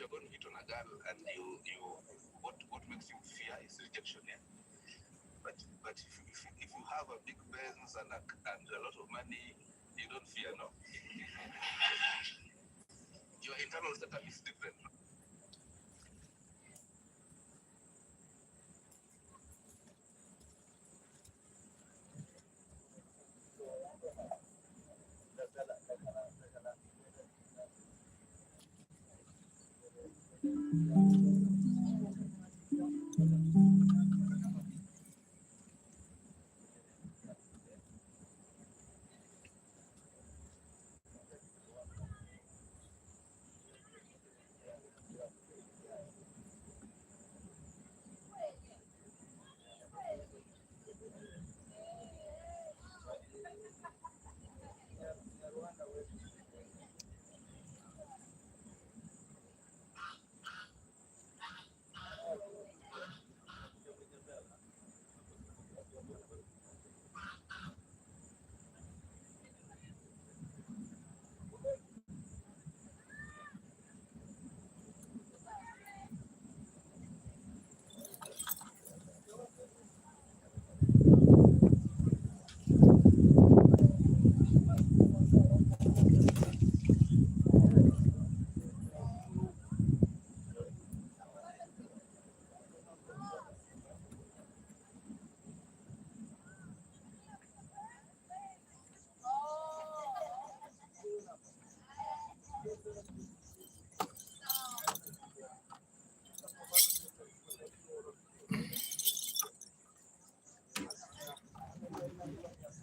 you're going to hit on a girl and what makes you fear is rejection, yeah. But if you have a big Benz and a lot of money, you don't fear, no. Your internal setup is different.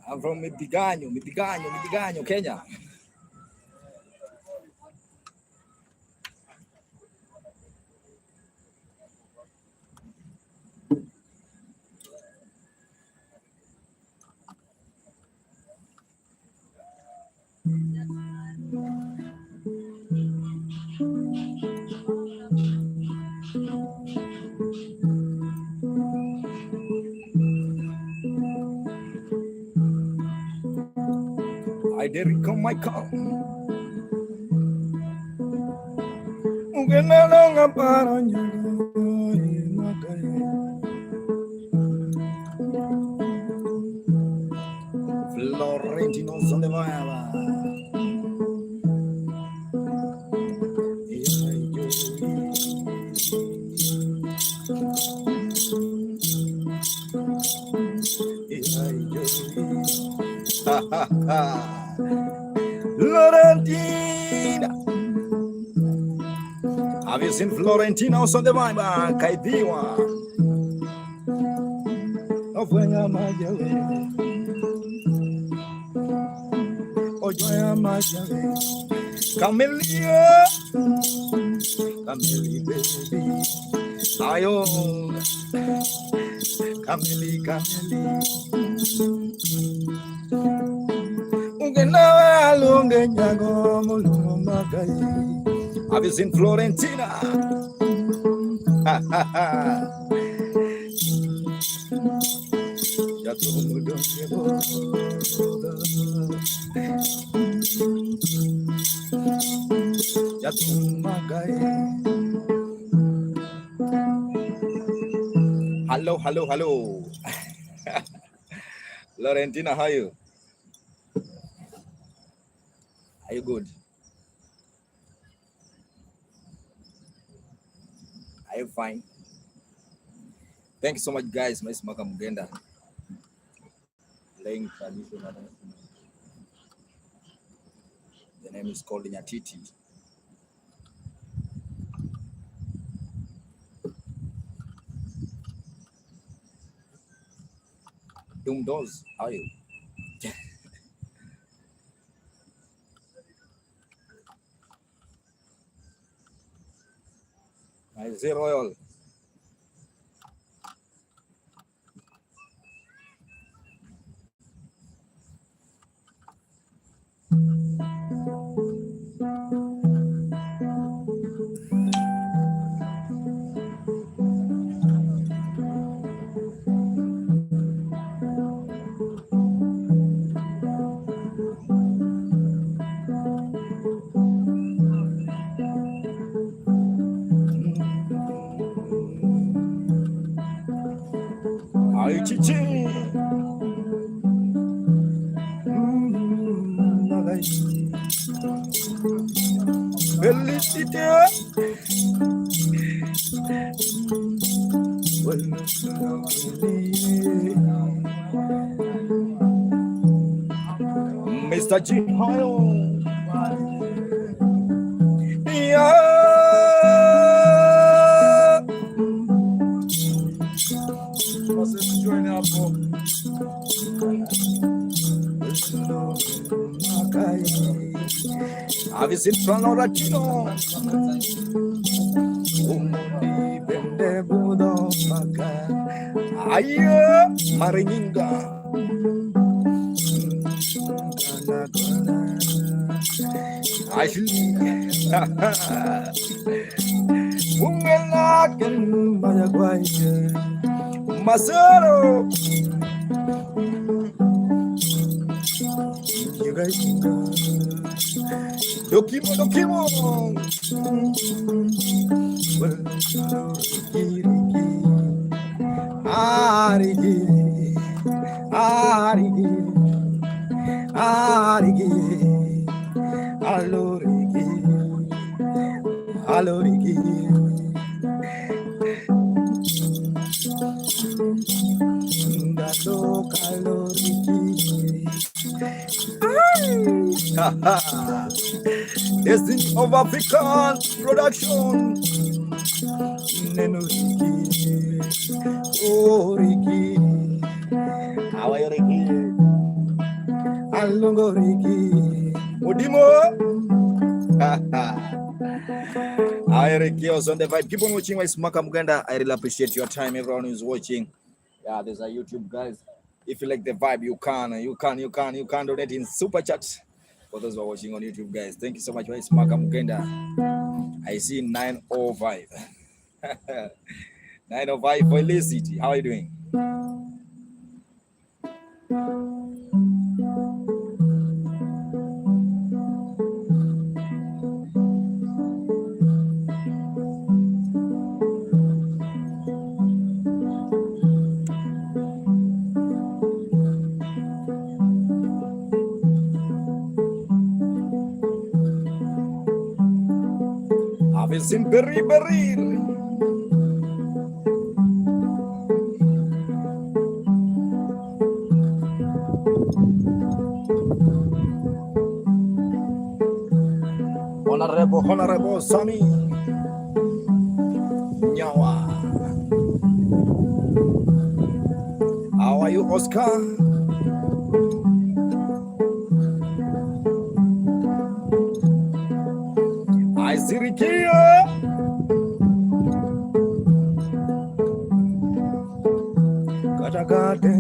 I'm from Midiganyo, Kenya. I did come my car. Florentinos on the viola. Florentina. Have you seen Florentina on the viola? Kaidiwa. Ofuenga majawe. Ojoya majawe. Camelia. Cameli baby. Ayo. Cameli. Ungenawa alunge nyago mulungu magai. Have you seen Florentina? Ha ha ha. Hello. Florentina, how are you? Are you good? Are you fine? Thank you so much, guys. My Smaka Mugenda. Playing traditional. The name is called Nyatiti. Does, how are you? I say royal. Nyatiti. Felicity. Mr. G. Yeah. Join up. Have you seen Plano Latino? Ayo, Maringa. Ashley. Mungelakan banyak wajah Masero. Dokimo. Arigi. Alorigi. Destiny of African production. Oh, Ricky. How are you, Ricky? Alongo Ricky. Odimo. Hi, Ricky was on the vibe. Keep on watching my Smaka Muganda. I really appreciate your time. Everyone who's watching. Yeah, there's a YouTube, guys. If you like the vibe, you can donate in super chat. For those who are watching on YouTube, guys, thank you so much. My Smaka Muganda. I see 905. 905 for Felicity. How are you doing? Sin beri. Honorable Sammy Nyawa. How are you, Oscar? Aizirikia. Katagate.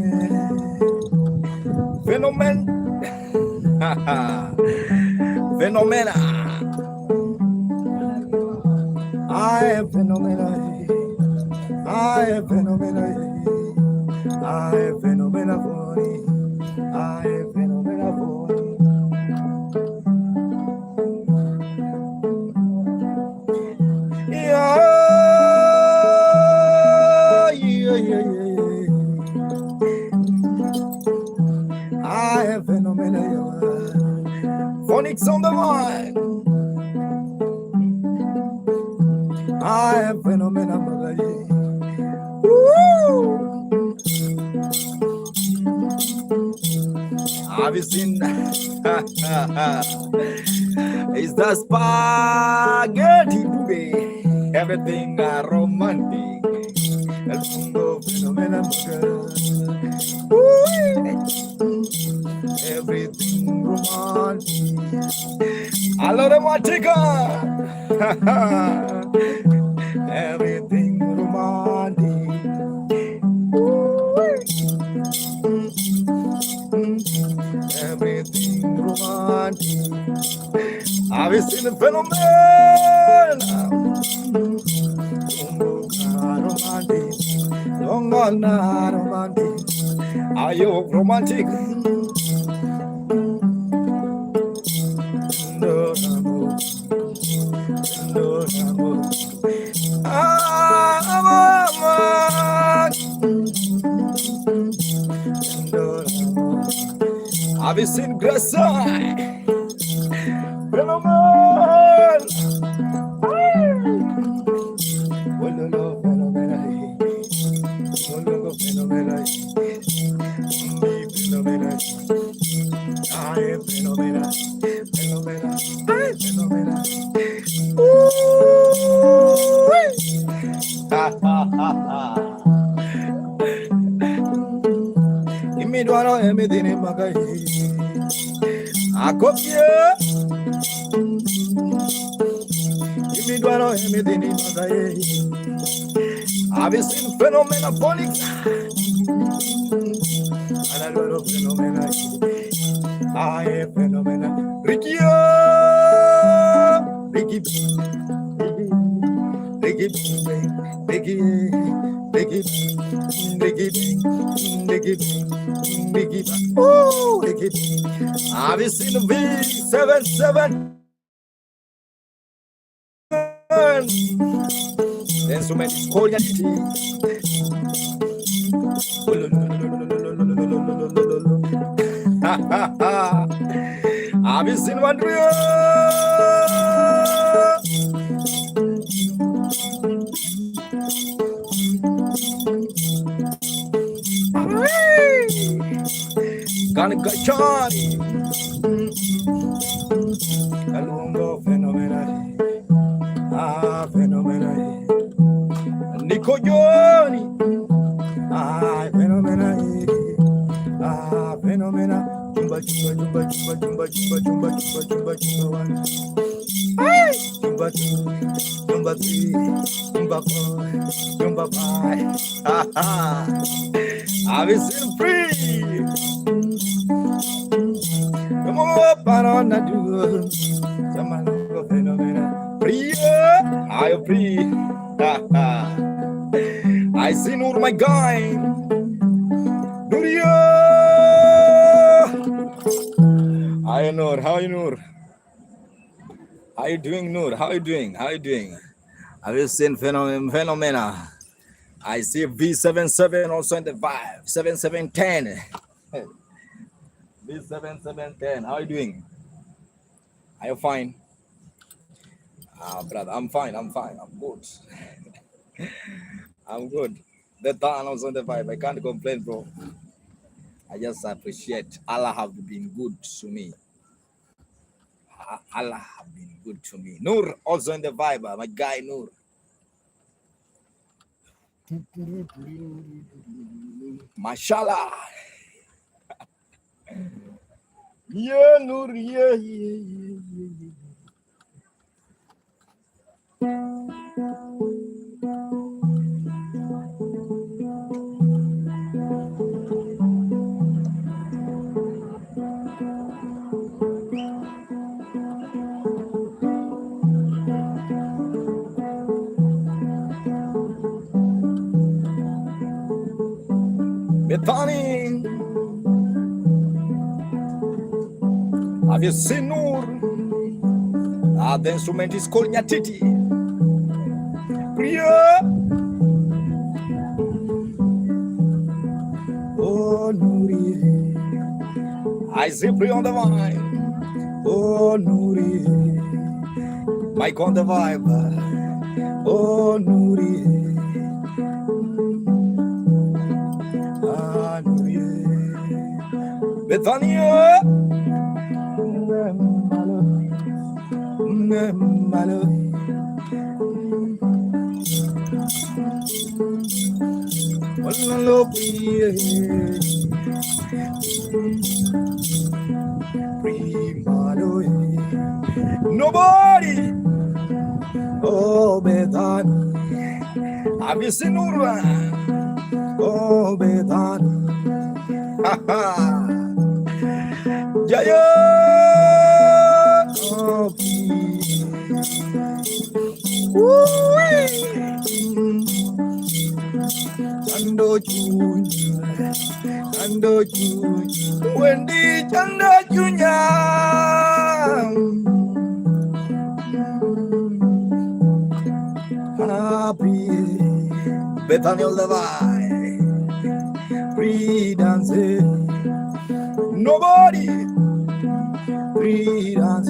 Phenomena. I am phenomena. Phonics on the line. I am phenomenal. Have you seen? Is the spaghetti movie? Everything romantic. Everything romantic. Hello, romantica. Everything romantic. Everything romantic. Have you seen the phenomenon? Romantic. Romantic. Are you romantic? Have you seen Grasai? Phenomenon! Ololo phenomenon. Ololo phenomenon. Phenomenon. I am phenomenon. Phenomenon. I am phenomenon. Ha ha ha ha. Imidwaro emedini magai. Akopie. Imidwaro emedini magai. Have you seen Phenomena Phonics? Another Phenomena. I am Phenomena. Ricky, Ricky, Ricky, Ricky, Ricky, Ricky, oh, Ricky. Have you seen the V77? Then so many Kenyan. Have you seen one real? Ganagachani. Kalungo phenomenal. Ah, phenomenal. Nico Johnny. Ah, phenomenal. Ah, phenomenal. Jumba, jumba, jumba, jumba, jumba, jumba, jumba, jumba, jumba, jumba, one. Hey! Jumba two, jumba three, jumba four, jumba five. Ha ha! I will still free. Come on, Parana, do. Someone go phenomenal. Free, I am free. Ha ha! I see Nur, my guy. Nuria! Hi Nur, how are you Nur? How you doing Nur? How you doing? How you doing? Have you seen Phenomena? I see V77 also in the vibe. 7710. V7710. How you doing? Are you fine? Brother, I'm fine. I'm good. I'm good. The time also in the vibe. I can't complain, bro. I just appreciate Allah have been good to me. Allah have been good to me. Nur also in the vibe, my guy Nur. Mashallah. Yeah, Nur, yeah. Bethany, have you seen Nur? The instrument is called nyatiti. Priya. Oh, Nuri. I see Priya on the vine. Oh, Nuri. Mike on the vibe. Oh, Nuri. Bethania, malo. Nobody. Oh, Bethania, have you seen Nura? Oh, Bethania. Jaya Chando Junya Wendy Chando Junya Happy Bethany all the way free dancing. Nobody Freedance.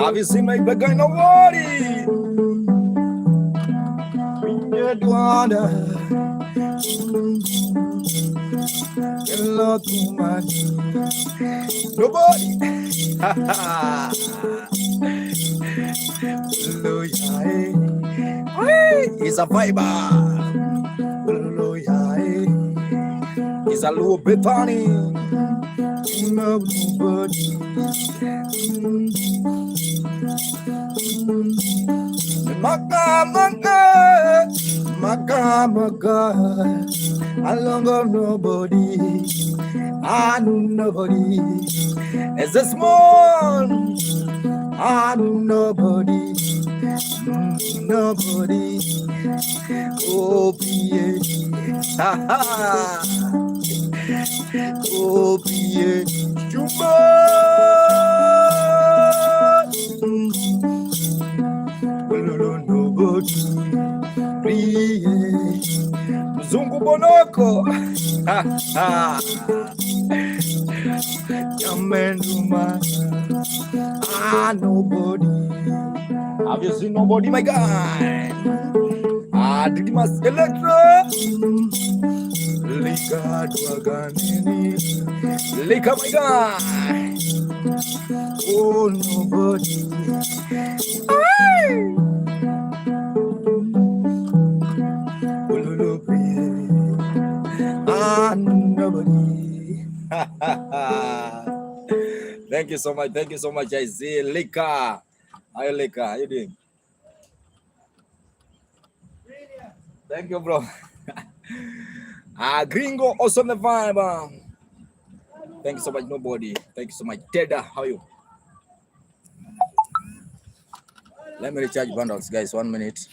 Have you seen my back in the worry? Hello to my nobody. He's a fiber. He's a little bit funny. Nobody. Maga, I long of nobody, I know nobody. As a small, I know nobody, nobody. Oh, be oh, be nobody. Mzungu Bonoko. Yamenduma. Nobody. Have you seen nobody, my guy? Did you must electro? Lika Dwaganini. Lika, my guy. Oh, nobody. Nobody. Thank you so much. Thank you so much. I see Lika. Hi Lika. How you doing? Thank you, bro. Gringo also on the vibe. Thank you so much, nobody. Thank you so much. Teda, how are you? Let me recharge bundles, guys. 1 minute.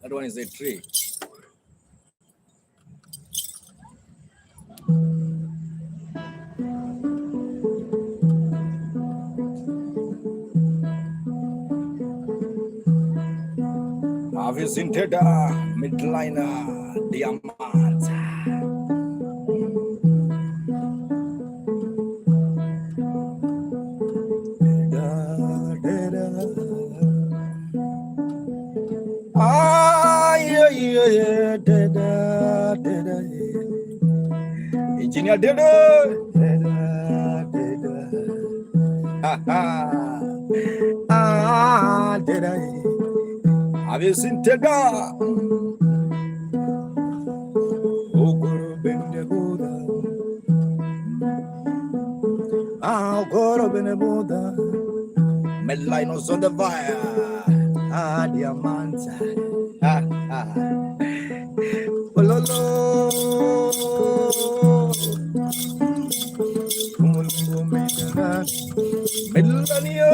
That one is a tree. Have you seen Teda, midliner, diamond? Engineer Deda. Deda. Have you seen Teda? Medlinos on the fire. Diamond. Melania,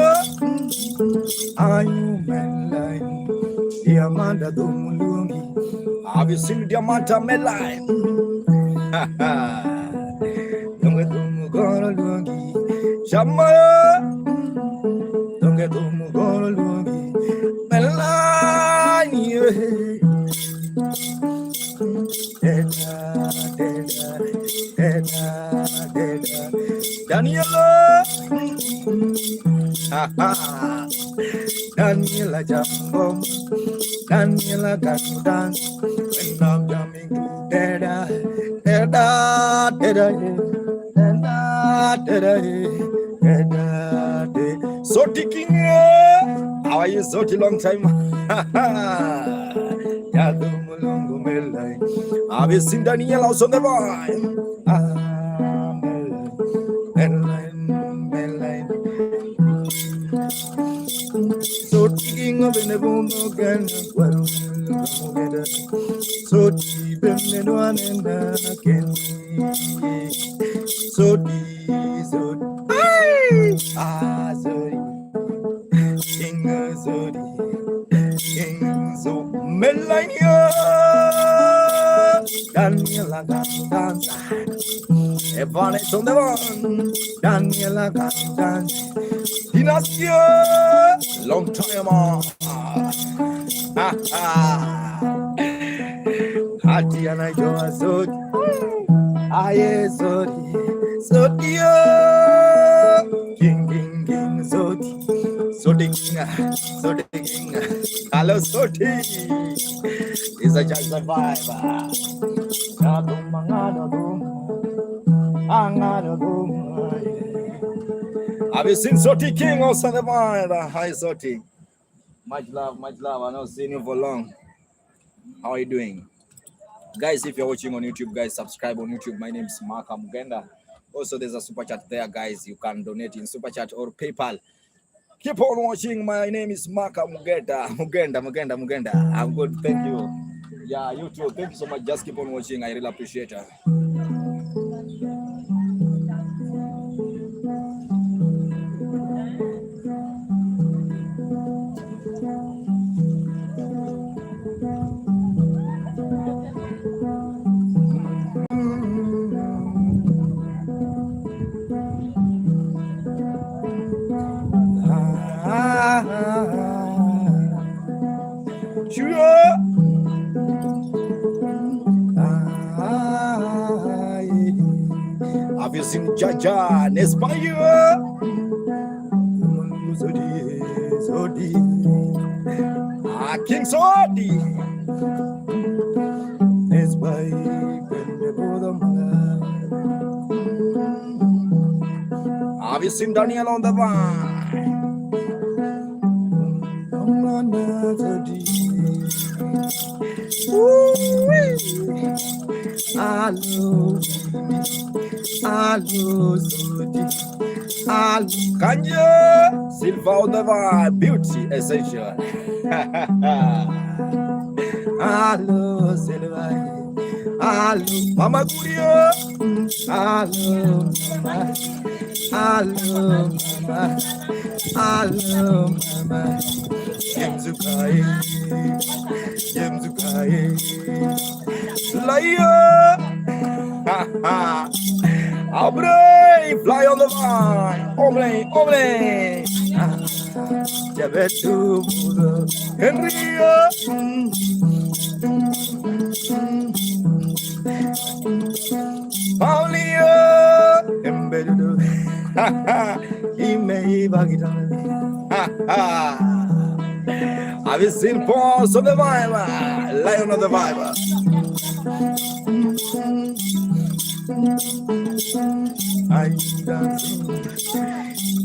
ayu melai, diamanda dumulungi. Have you seen diamanta melai? Dunga dumugora lungi, shamaya. Dunga dumugora lungi, melai. Daniela, Daniela Jambo, Daniela can dance when I'm jamming to Deda, Deda, Deda, Deda, Deda, Deda, Deda. So ticking, how are you? So long time. Have you seen Daniela also on the line? bene bumo ken kwaro mugeda sodi bene nwanenda ken sodi sodi king sodi king so melania Daniela Gandanza Evan is on the one Daniela Gandanza Dynastia long time on Hadiana Joa Zodi Aye Zodi Zodio King Zodi Zodi King Hello Zodi Is a just a vibe Have you seen Zodi King also the vibe? Hi Zodi. Much love. I not seen you for long. How are you doing? Guys, if you're watching on YouTube, guys, subscribe on YouTube. My name is Mark Mugenda. Also, there's a super chat there, guys. You can donate in super chat or PayPal. Keep on watching. My name is Mark Mugenda. Mugenda. I'm good. Thank you. Yeah, you too. Thank you so much. Just keep on watching. I really appreciate it. Have you seen Jaja Nespayo? Zodi. King Zodi. Have you seen Daniel on the van? Allo Zodi. Kanye Silva on the van. Beauty essential. Allo Silva. Allo Mama Gurio. Allo Mama. Allo Mama. Yemzukai. Layo. Abre, fly on the vine. Omle. Jabetu Mudo. Henrio. Paulio. Embedudo. Ime Bagida. Have you seen Paul on the Viber? Lion of the Viber. I'm dancing,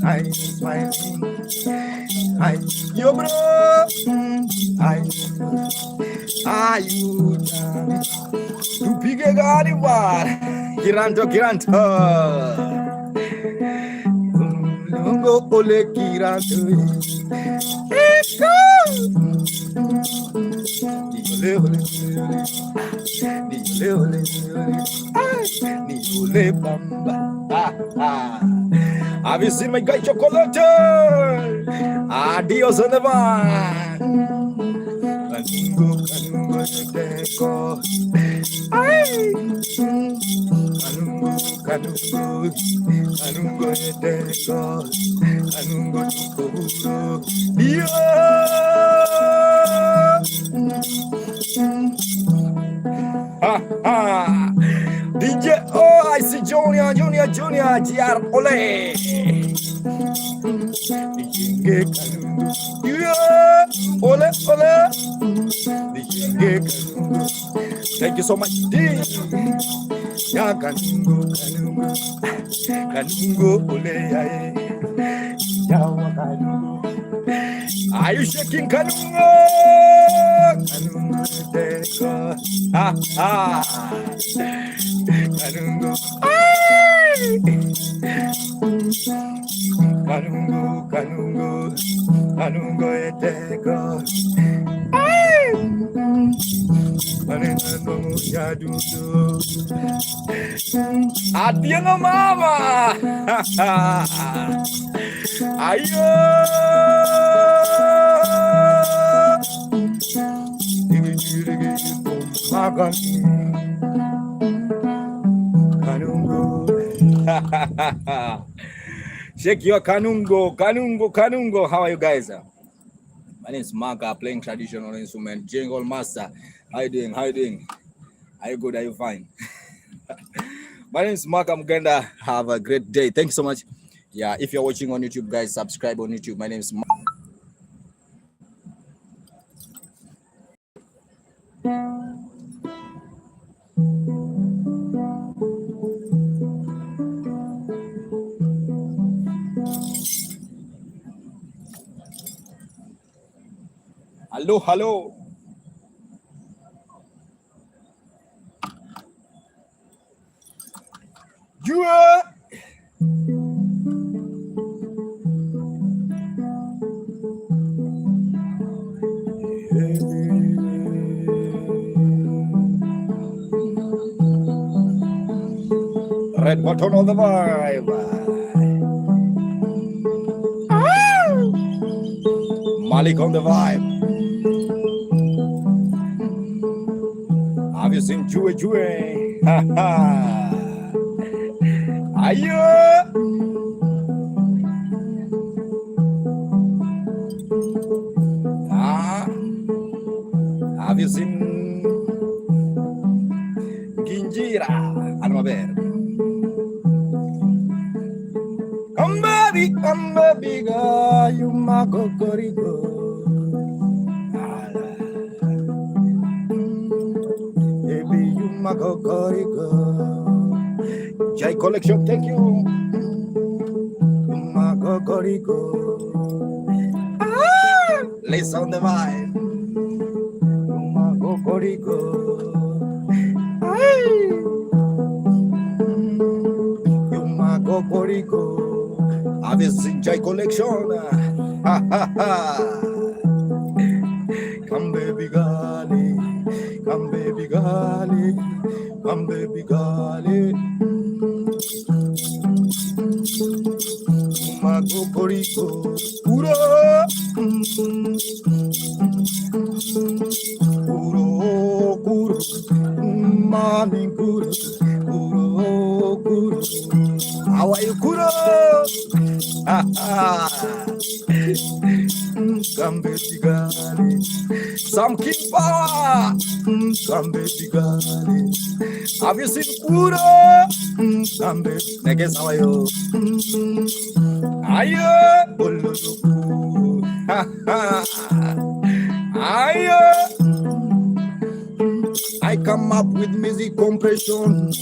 I'm smiling, I'm your bro, are you to pick a garden bar? Kiranto, Lungo Ole Kiranto, Nile Bamba. Have you seen my guy Chocolate? Adios on the van. Kanungo Deco. Kanungo Deco. Kanungo Chukuro. DJ I see Junior, GR Ole. Ole. Thank you so much, D. Kanungo Ole. Are you shaking Kanungo? Kanungo. Kanungo, kanungo, kanungo eteko. Kanungo yadudo. Adiano mama. Ayo. Kanungo. Shake your kanungo, kanungo, kanungo. How are you guys? My name is Maka, playing traditional instrument, jingle master. How you doing? How you doing? Are you good? Are you fine? My name is Maka Mugenda. Have a great day. Thanks so much. Yeah, if you're watching on YouTube, guys, subscribe on YouTube. My name is Maka. Hello, hello. Yeah. Red button on the vibe. Malik on the vibe. Have you seen Jue Jue? Ayo. Have you seen Ginjira? Andiamo a ver. Come baby, girl, you my cocorico. Baby, you my cocorico. Jai Collection, thank you. You my cocorico. Let's on the vibe. You my cocorico. You my cocorico. Have you seen Jai Collection? Come baby gali, come baby gali, come baby gali. Mago corico, puro, puro, puro, mami puro, puro, puro. How are you, puro? Come baby gali, some king power. Come baby gali, have you seen puro? Come baby, next how are you? Ayo, ayo. I come up with music compression.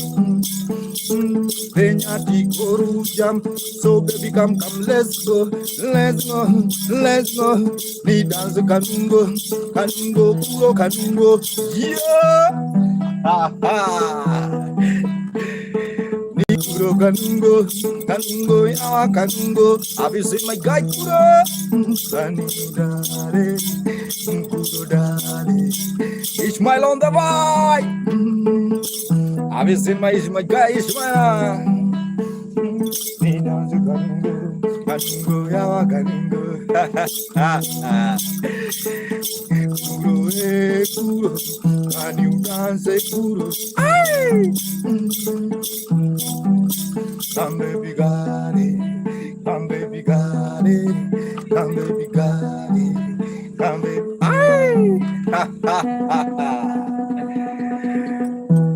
Nyatiti jump, so baby come, let's go, let's go, let's go. Ni dance kanungo, kanungo, puro kanungo, yeah. Ni puro kanungo, kanungo, ya kanungo. Have you seen my guy puro? Kanungo dale, puro dale. Ishmael on the vibe. Have you seen my guy Ishmael? Ni dance kanungo, kanungo, ya kanungo. Puro, puro, can you dance puro? Come baby gali, come baby gali, come baby gali, come baby.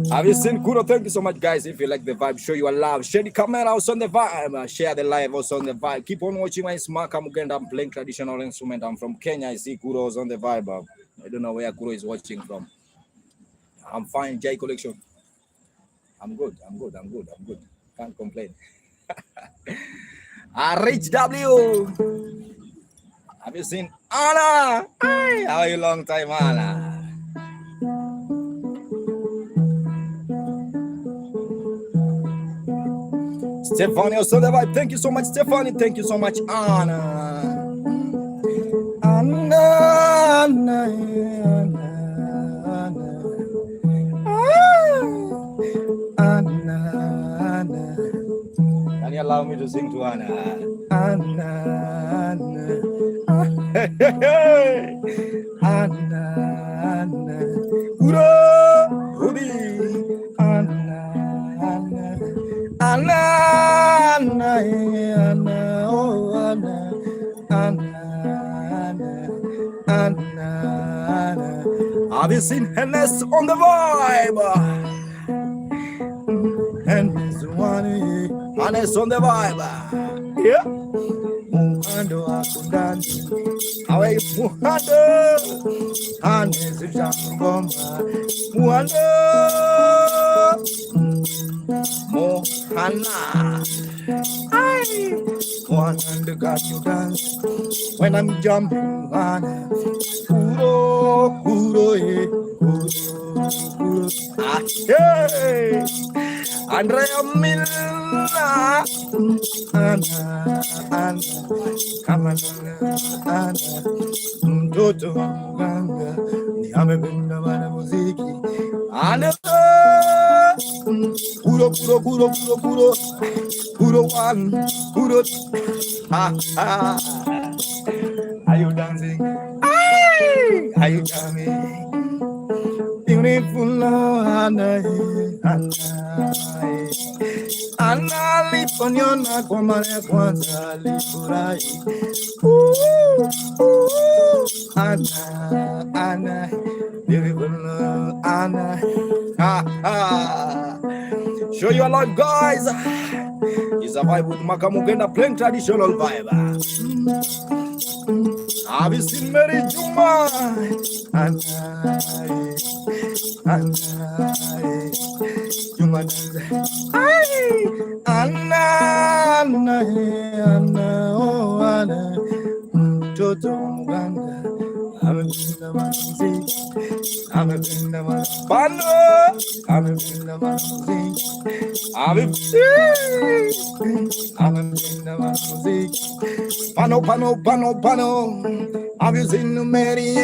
Have you seen Kuro? Thank you so much, guys. If you like the vibe, show your love. Share the camera also on the vibe. Share the live also on the vibe. Keep on watching my Smaka Mugenda. I'm playing traditional instrument. I'm from Kenya. I see Kuro's on the vibe. I don't know where Kuro is watching from. I'm fine. J Collection. I'm good. Can't complain. Rich W. Have you seen Anna? Hi. How are you? Long time, Anna. Stephanie also the vibe. Thank you so much, Stephanie. Thank you so much, Anna. Anna, Anna, Anna, Anna, Anna. Can you allow me to sing to Anna? Anna, Anna. Hey, hey, hey. Anna, Anna. Uro, Ruby. Anna, Anna. Anna, Anna, Anna, oh, Anna, Anna, Anna, Anna. Have you seen Hennes on the vibe? Hennes on the vibe. Yeah. Muhando akundani. Awe muhando. Hennes jangoma. Muhando. Mohana. Muhando got you dance. When I'm jumping on Kuro, Kuro, Kuro, Kuro. Ah, hey. Andrea Milla, Anna, Anna, Kamana, Anna, Mtoto Muganga, ni amependa mana muziki, Anna, Kuro, Kuro, Kuro, Kuro, Kuro, Kuro one, Kuro, ha, ha. Are you dancing? Are you jamming? Beautiful Anna, Anna, Anna liponiona kwa mara ya kwanza alifurahi. Anna, Anna, beautiful Anna. Show you a lot, guys. It's a vibe with Makamugenda playing traditional vibe. Have you seen Mary Juma? Anna, Anna, Juma, Anna, Anna, Anna, oh Anna, Toto Muganga, amependa muziki, amependa mapano, amependa muziki, amependa muziki, pano, pano, pano, pano. Have you seen the Mary?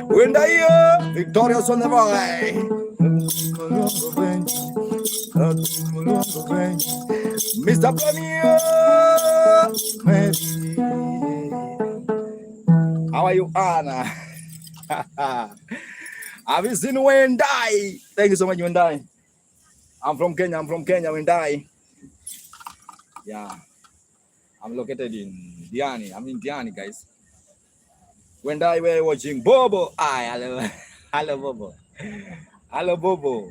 When I hear victorious on the way, Mr. Planier, Mary. How are you, Anna? Have you seen Wendai? Thank you so much, Wendai. I'm from Kenya, Wendai. Yeah, I'm located in Diani. I'm in Diani, guys. When I were watching Bobo, hello Bobo, hello Bobo.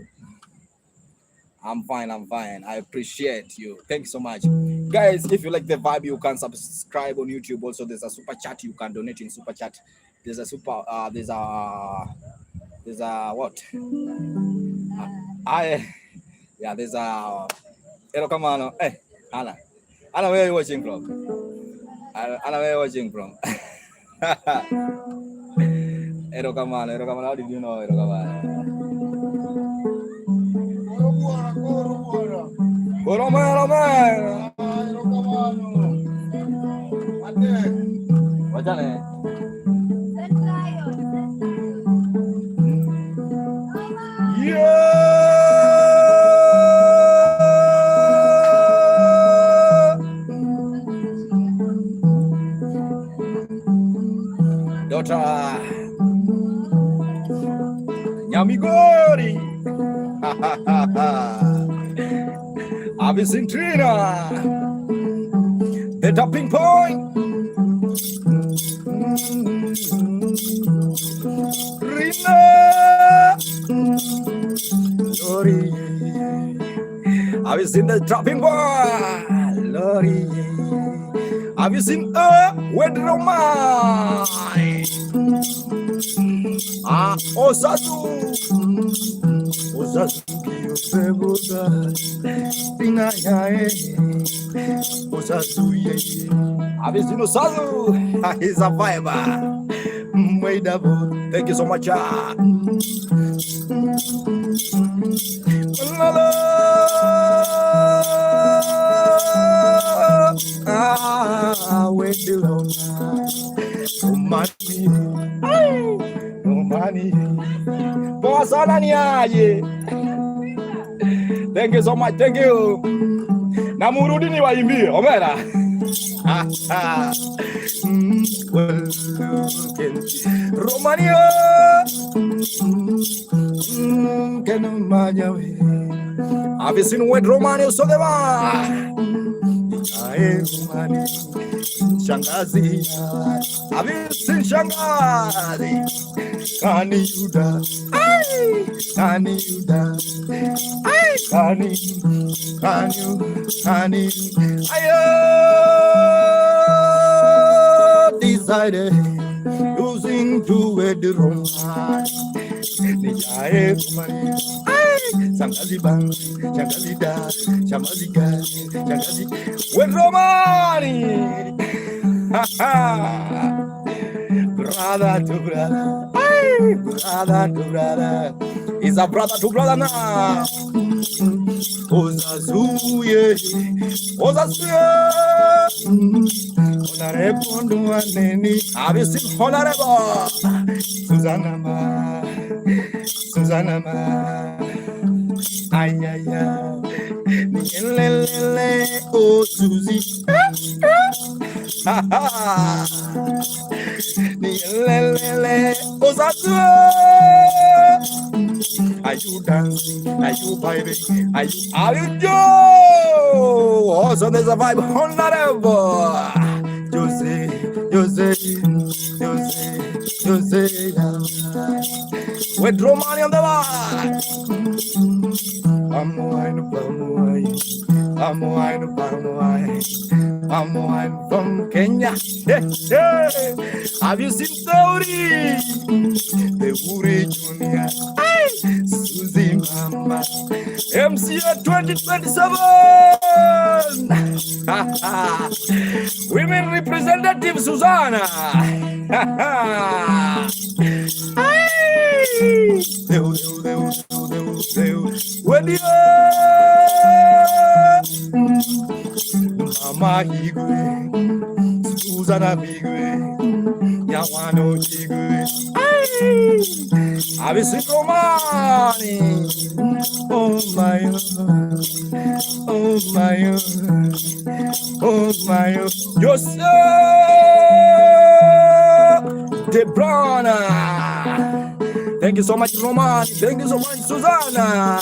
I'm fine. I appreciate you. Thank you so much, guys. If you like the vibe, you can subscribe on YouTube. Also, there's a super chat. You can donate in super chat. There's a what? There's a. Hello, come on. Hey, Anna, where are you watching from? Anna, where are you watching from? Erokaman, how did you know Erokaman? What's that? Daughter Nyamigori. Have you seen Trina? The tapping point. Trina. Lori. Have you seen the tapping point? Lori. Have you seen with Romai? Osazu. Have you seen Osazu? He's a viber. Thank you so much. Romani, Romani. Boss Ananiaye. Thank you so much. Thank you. Namurudi ni waimbie. Omera. Romania. Have you seen what Romania so the Romani. Shangazi. Have you seen Shangazi? Kani Yuda. Kani Yuda. Kani. Ayo decided using to a drum. Nijae kumani. Shangazi bang, Shangazi da, Shangazi ga, Shangazi. With Romani. Brother to brother. Brother to brother. Is a brother to brother now. Ozazuye. Honorable Neni. Have you seen Honorable? Susanna Ma. Ay. Lele, oh Susie. Lele, Ozazuye. Are you dancing? Are you vibing? Are you Joe? Also, there's a vibe honorable. Jose. With Romani on the line. I'm wine from Kenya. Yeah. Have you seen Tori? The Uri Junior. Susie Mama. MCA 2027. Women representative Susanna. Mama Higwe, Susanna Higwe, Yawano Higwe. Have you seen Romani? Oh my, Joseph Debrana. Thank you so much, Romani. Thank you so much, Susanna.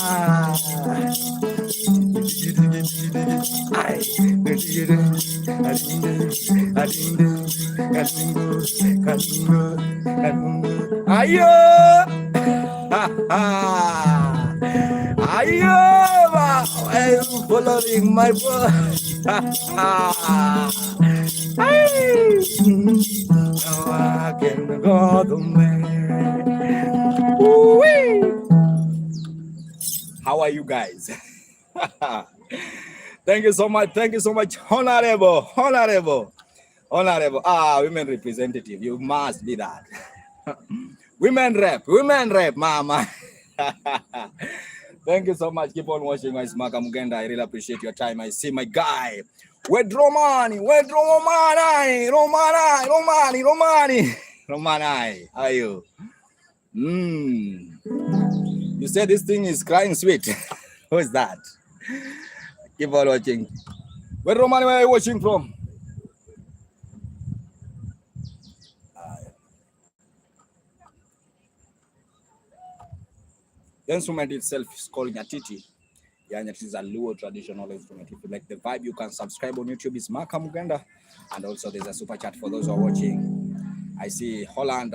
Ayo, I'm following my boy. Now I can go the way. How are you guys? Thank you so much. Honorable. Women representative. You must be that. Women rep, mama. Thank you so much. Keep on watching my Smaka Mugenda. I really appreciate your time. I see my guy. Romani. Romani. How are you? You said this thing is crying sweet. Who is that? Keep on watching. Romani, where are you watching from? The instrument itself is called nyatiti. Yeah, nyatiti is a Luo traditional instrument. If you like the vibe, you can subscribe on YouTube. It's Maka Muganda. And also there's a super chat for those who are watching. I see Holland,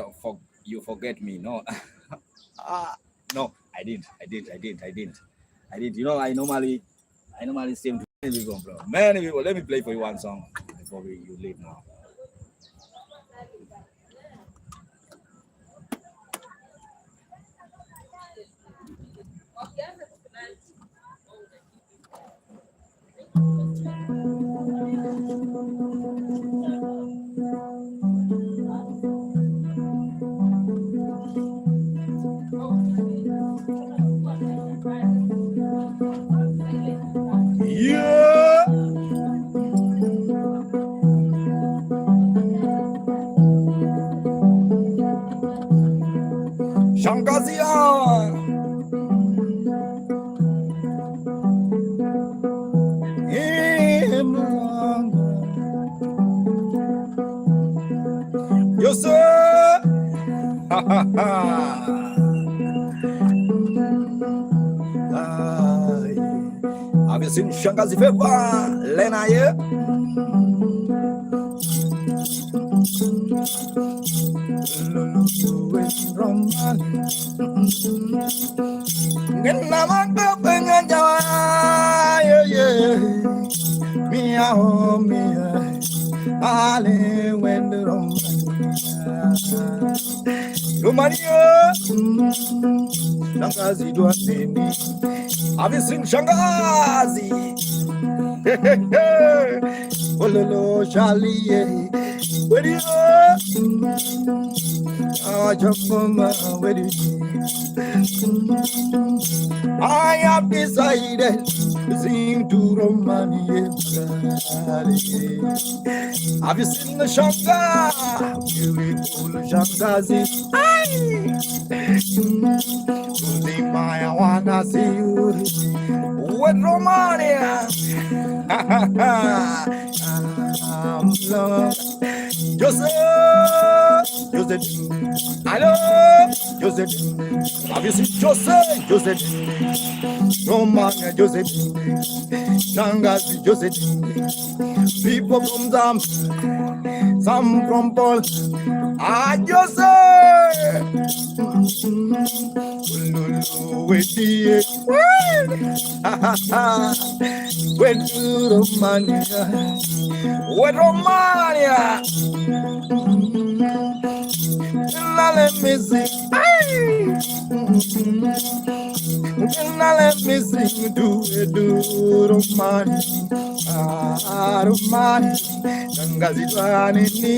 you forget me. No. No, I didn't. You know, I normally seem to many people, bro. Many people. Let me play for you one song before you leave now. Yeah. Shangazia. Yes, sir. Have you seen Shangazi Fever? Lena here? Romania, Shangazi Duanini. Have you seen Shangazi? Ololo Charlie, where do you I have decided to sing to Romania. Have you seen the Shanga? Beautiful Shangazi. I wanna see you with Romania. Joseph, hello, Joseph. Have you seen Joseph? Romania, Joseph. Shangazi, Joseph. People from Zambia, some from Poland. Joseph. Went to Romania. With Romania. Now let me sing. Now let me sing to Romania. Romania. Shangazi Duanini.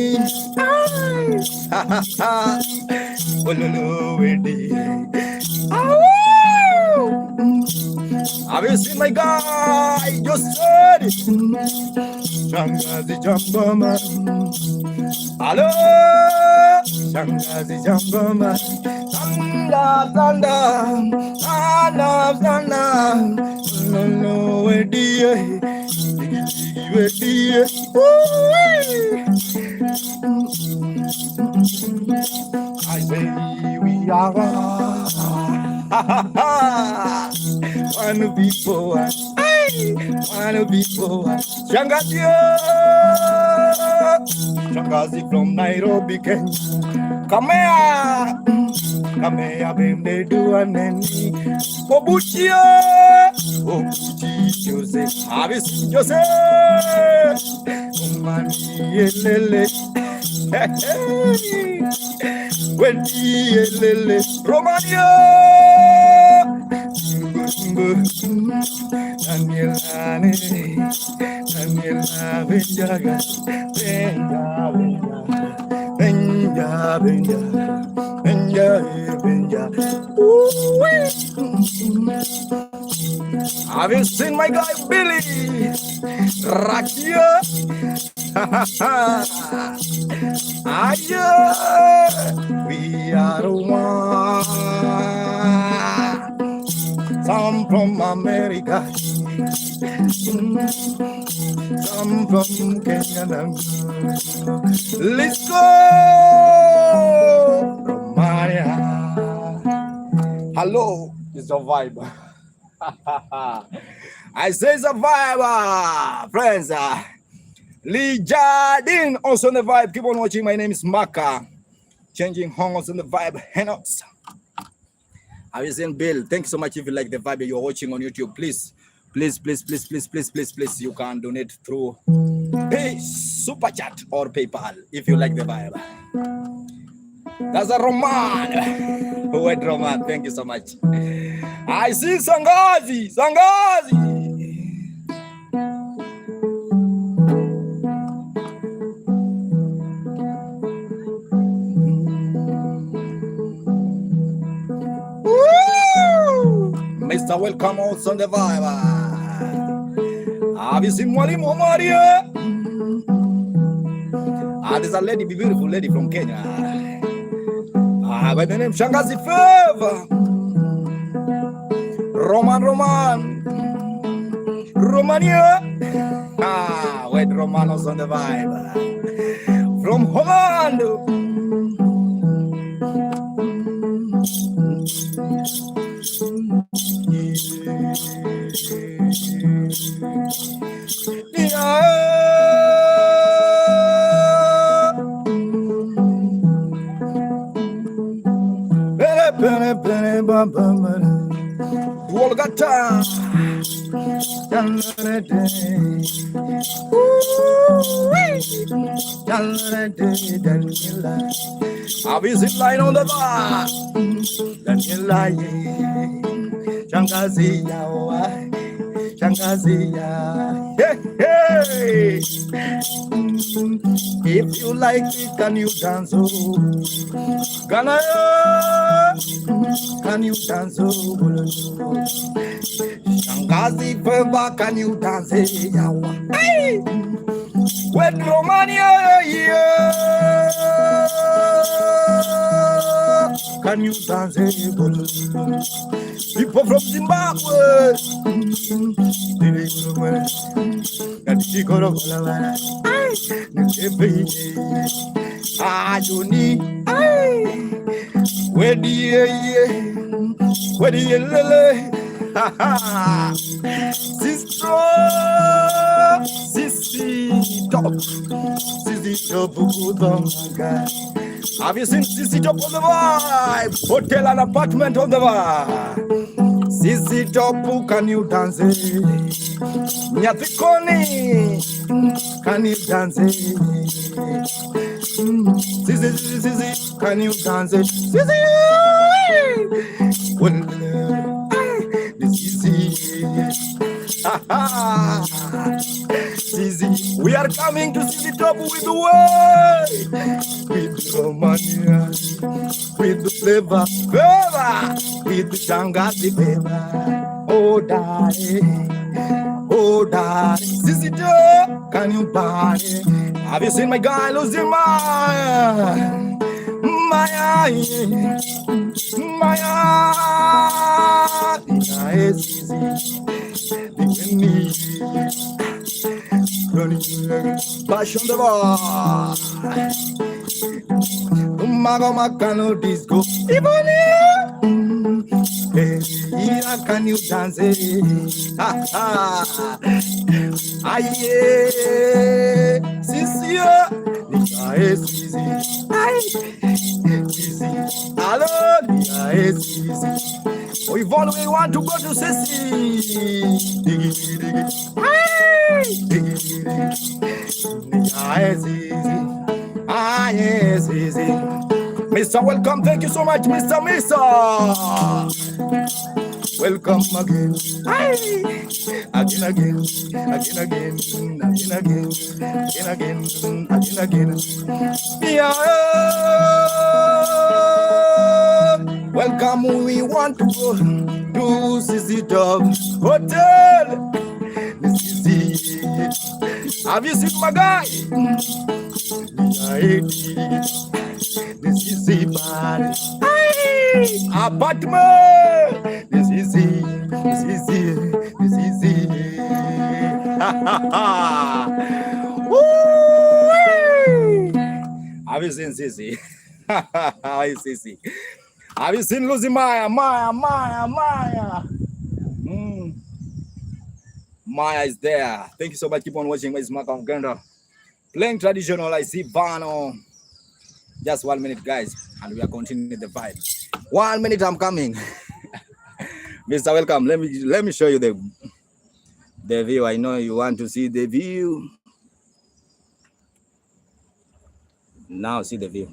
Have you seen my guy? Just said it. Shangazi Jambama. Hello, Shangazi Jambama. Thunder. No, dear. I say we are one before Shangazi from Nairobi, Kenya. Come here, baby, do an enemy. Obuchi Joseph, have you seen Joseph? Romania. Have you seen my guy Billy? Rakia. We are one. Some from America, some from Kenyan. Let's go, Romania. Hello, it's a vibe. I say it's a vibe, friends. Lee Jardine also on the vibe. Keep on watching. My name is Maka. Changing hormones on the vibe. Henox. Have you seen Bill? Thank you so much. If you like the vibe you're watching on YouTube, please, you can donate through Super Chat or PayPal if you like the vibe. That's a Roman. Wait, Roman. Thank you so much. I see Sangazi. Mr. Welcome also on the vibe. Have you seen Mwalimu Maria? There's a lady, beautiful lady from Kenya. by the name Shangazi Favor. Romania. With Romanos on the vibe. From Holland. Wolgata. I visit line on the bar. Daniela, Shangazi, Shangazi, hey, hey. If you like it, can you dance? Oh, Ghana, can you dance? Oh, Shangazi, Favor, can you dance? Hey, with Romania, yeah. Can you dance? People from Zimbabwe. Johnny, where do you lele? Sister, Sissy Top, Sissy Top, have you seen Sissy Top on the vibe? Hotel and apartment on the vibe. Sissy Top, can you dance? Nyatikoni, can you dance? Sissy, can you dance? Sissy, well, Sissy, we are coming to Sissy Top with the way, with Romania, with the flavor, with the Shangazi flavor. Oh, darling. Oh, daddy, Sissy Top, can you party? Have you seen my guy losing my eye? Passion the bar. Mago Macano disco. Here can you dance? Aye, Sissy, Sissy, hello, Sissy. We want to go to Sissy. Yes, Mr. Welcome, thank you so much, Mr. Welcome again. Again. Yeah. Welcome, we want to go to Sissy Top Hotel. Have you seen my guy? This is the body. Apartment. This is Have you seen Sissy? Hi, Sissy. Have you seen Lucy Maya? Maya is there. Thank you so much. Keep on watching my Smack of Ganda. Playing traditional, I see Vano. Just 1 minute, guys, and we are continuing the vibe. 1 minute, I'm coming. Mr. Welcome. Let me show you the view. I know you want to see the view. Now see the view.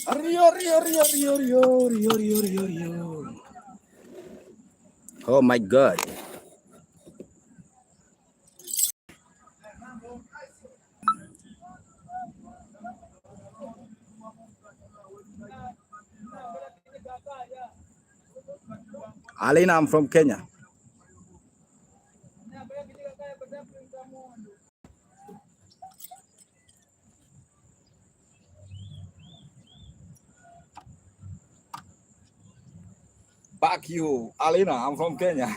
Oh my God. Alina, I'm from Kenya. Back you, Alina, I'm from Kenya.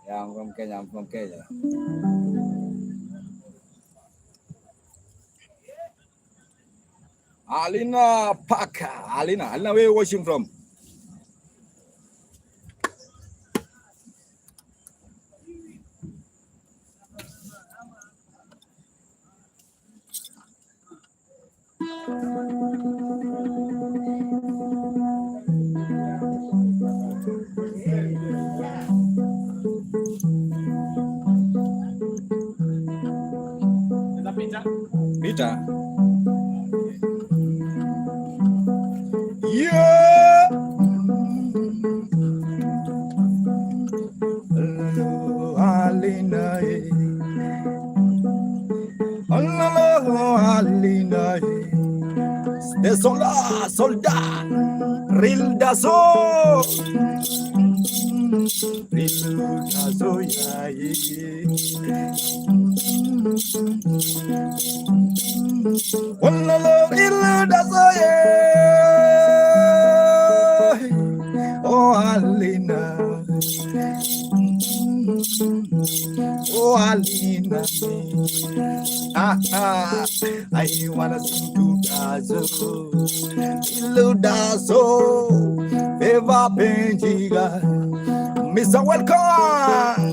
Yeah, I'm from Kenya. Alina Parker. Alina, where are you watching from? Peter. Yeah. Alina. Alina. De soldat. Rildazo. Rildazo, yeah. Rildazo, yeah. Oh, Alina. Oh, Alina. I wanna sing to Dazo. Dazo. Eva Benjiga. Mr. Welcome.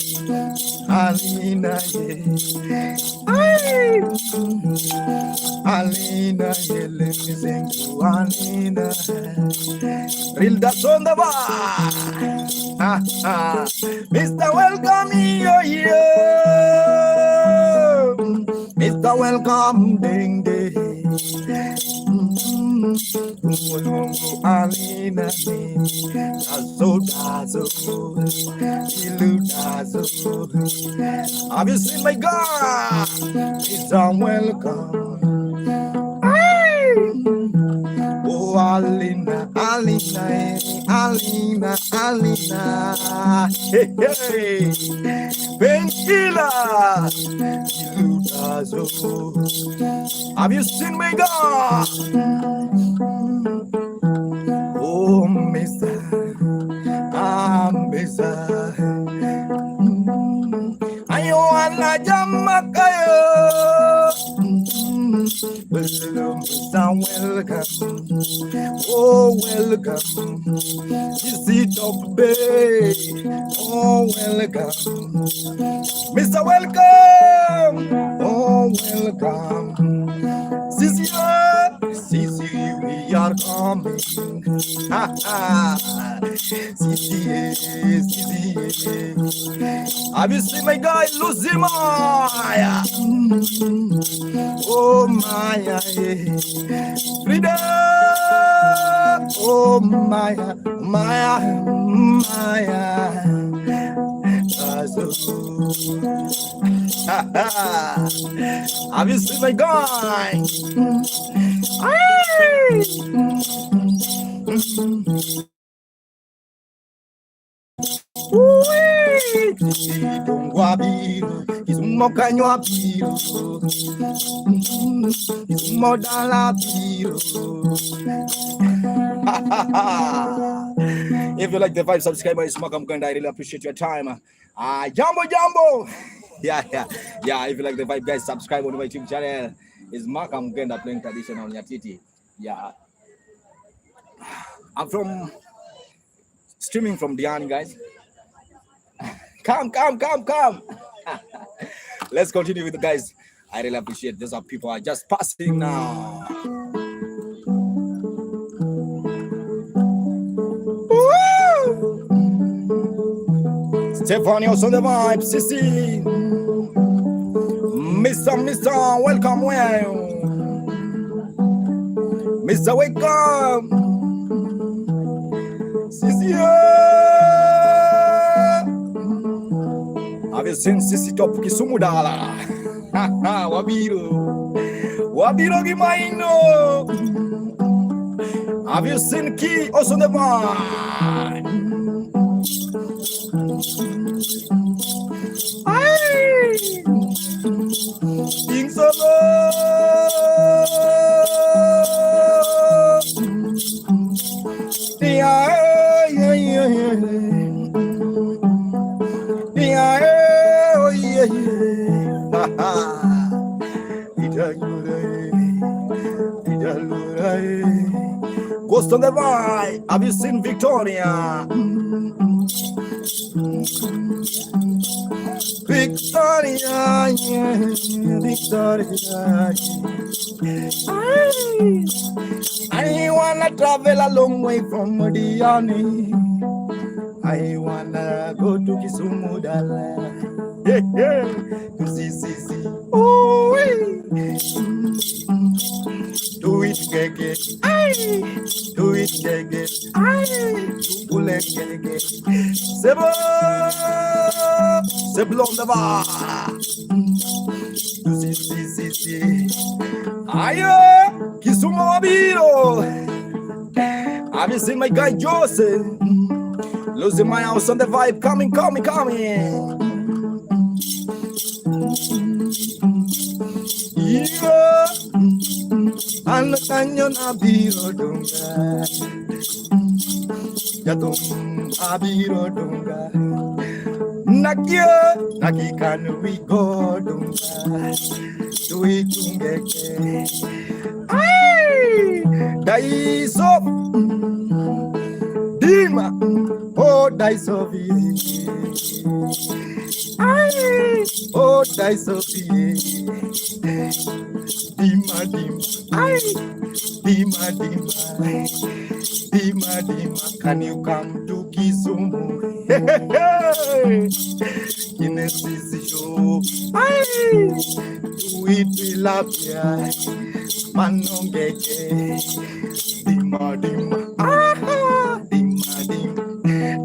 Alina. Alina. Let me sing to Alina. Real Dazo on the bar. Mr. Welcome, yo. Mr. Welcome, ding ding. Alina, Dazo. Have you seen my God? Mr. Welcome. Oh, Alina. Hey. Painkiller. Have you seen me, God? Oh, Mister. Ayo ala jamakayo. Welcome. Oh, welcome. Is it up, babe? Oh, welcome. Mr. Welcome. Oh, welcome. Sissy, we are coming. Sissy. Have you seen my guy, Luzimaya? Oh, Maya. Frida. Oh, Maya. Have you seen my guy? If you like the vibe, subscribe my Smoke Muganda. I really appreciate your time. Jambo. Yeah. If you like the vibe, guys, subscribe on my YouTube channel. It's Mark Muganda playing traditional nyatiti. Yeah. I'm streaming from Diani, guys. Come. Let's continue with the guys. I really appreciate these people are just passing now. Stefanios on the vibe, Sissy. Mr. Welcome, well. Mr. Welcome. Sisi. Have you seen Sisi Top Kisumu Dala? Wabiro. Wabiro Gimaino. Have you seen Ki Osondevan? King Solo. Yeah. Ghost on the right. Have you seen Victoria? Victoria, yeah, Victoria. I wanna travel a long way from Modiani. I wanna go to Kisumu Dala. To see. Oh, do it, gege. Do it, gege. Pull it, gege. Sebo, seblon the bar. To see. Ayo, Kisumu Abiro. Have you seen my guy Joseph? Losing my house on the vibe. Coming. Yeah. Ano tanyo na biro dunga. Yatum abiro dunga. Nakikan we go dunga. Tui tungeke. Daiso Dima. Oh, Daiso oh, Daiso Dima. Can you come to Kisumu? In a sisi show. Do it tilapia. Manongeke. Dima.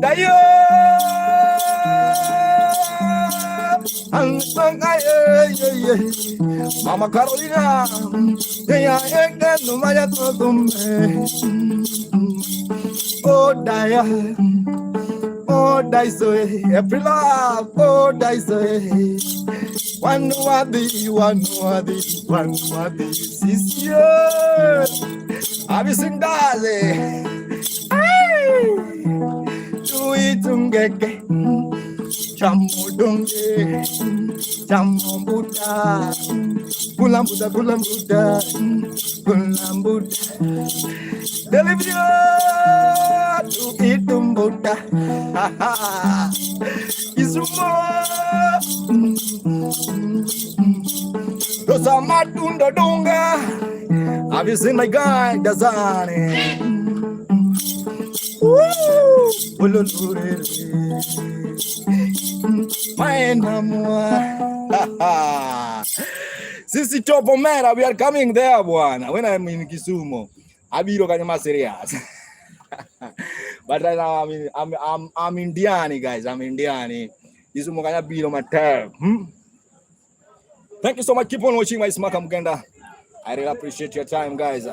Dayo. Mama Carolina, no vaya todo oh, Daya, oh, Daiso, every love, oh, Daiso, one wadi, sister, have you seen that? Do it, Tungeke. Chamudunge, Chambuda, Pulambuda, Delivio to Itumbuda, Isumo, Dosa Matunda Dunga. Have you seen my guy, Dazane? Sisi Topo Mera, we are coming there, bwana. When I'm in Kisumu, Abiro Kanyama serious. But right now I'm Indiani, guys. I'm Indiani. Kisumu Kanya Biro Mater. Thank you so much. Keep on watching my Smaka Muganda. I really appreciate your time, guys.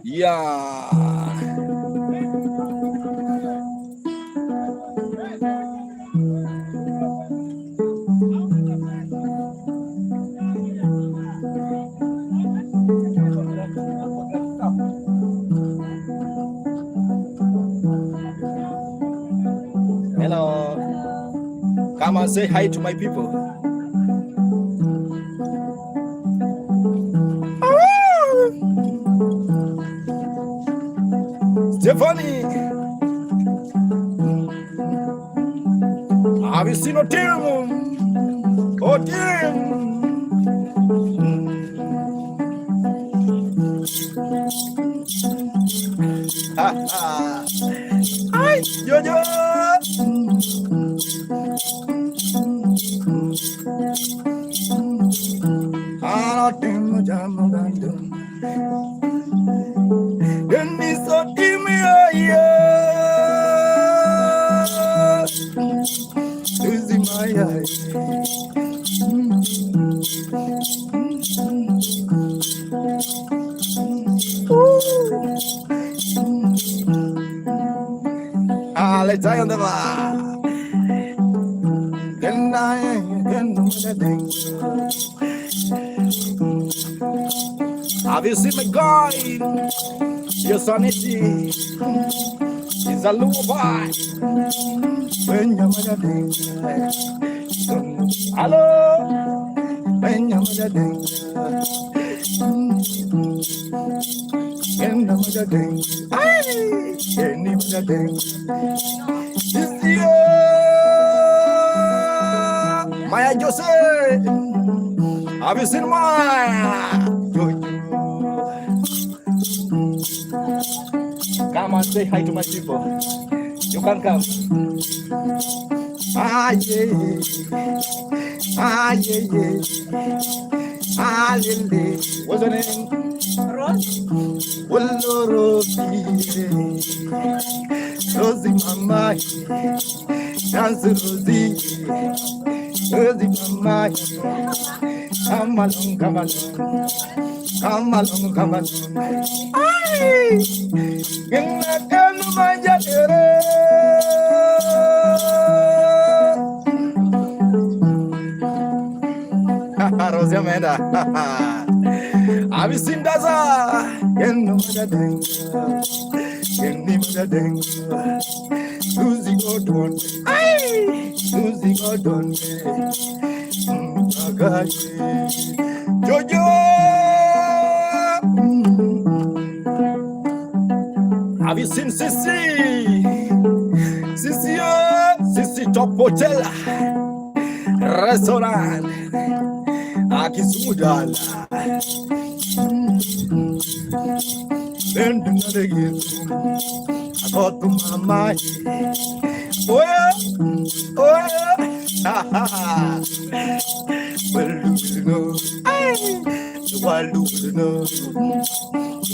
Yeah. Hello. Come and say hi to my people. Stephanie, have you seen Otim? Otim. Ay, yo. Let's die on the bar. Have you seen my guy? Your son is he's a lullaby. When you're hello, when you're Maya Jose, have you seen Maya? Come and say hi to my people. You can come. Ah yeah, ah yeah, ah yeah. What's your name? Rose. Rosie mama, dance Rosie, Rosie mama, come along, come along, come along, come along. Ay, gina kanu manjadere. Rosie Amanda, have you seen Daza? Gina manjadere, gina manjadere. Susie Gordon, ay, Susie Gordon, Jojo. Have you seen Sissy? Sissy, Sissy Top Hotel, Restaurant, Akisudala. Then another year, I got to my mind. Oh, ha ha ha. Well, do you know? Why do you know?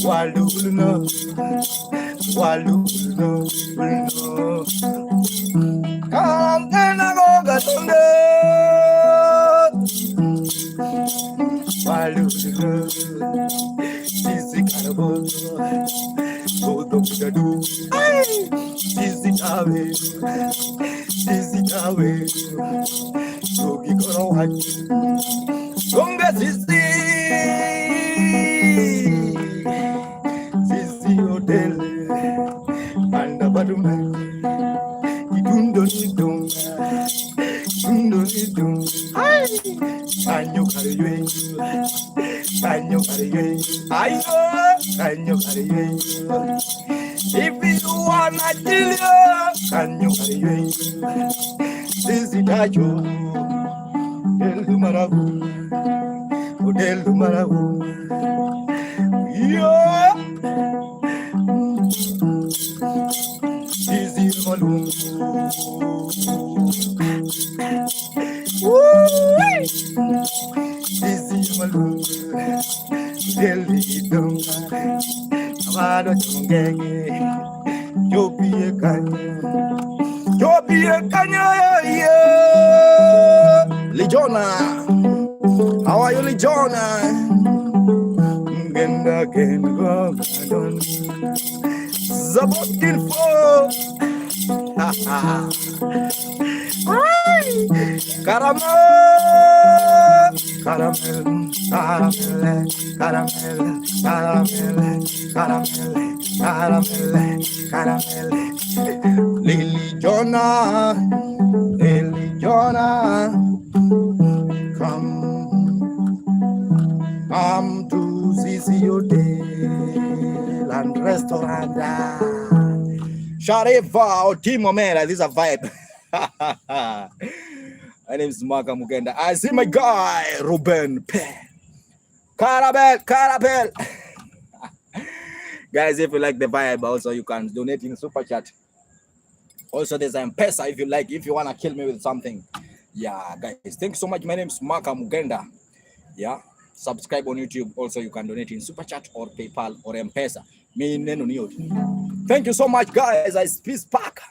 Why do you know? Why do you know? Come and I go get on there. Why do you know? Sisi carabol, todo mundo do. Sisi cabe, sogi coroa. Conga sisi, sisi hotel, anda baduma. Idundo nidum, anyo kariywe. Kanyo kariye, kanyo kariye. If you wanna kill you, kanyo kariye. This is Dajo, del Marabu, del Marabu. Yo, this is Malum. This is Malum. Delidum, amado chungenge, Jopie kanya, yeah. Lijona, how are you, Lijona? Genda kengo don, zabotin fo, ha ha. Caramel, caramel, caramel, caramel, caramel, caramel, caramel, caramel. Lily Jonah, come to Sisi Hotel and Restaurant. Sharifa or Timo, man, this is a vibe. My name is Maka Mugenda. I see my guy, Ruben P. Carabel. Guys, if you like the vibe, also you can donate in Super Chat. Also, there's M-Pesa if you like, if you want to kill me with something. Yeah, guys, thank you so much. My name is Maka Mugenda. Yeah, subscribe on YouTube. Also, you can donate in Super Chat or PayPal or M-Pesa. Thank you so much, guys. I peace back.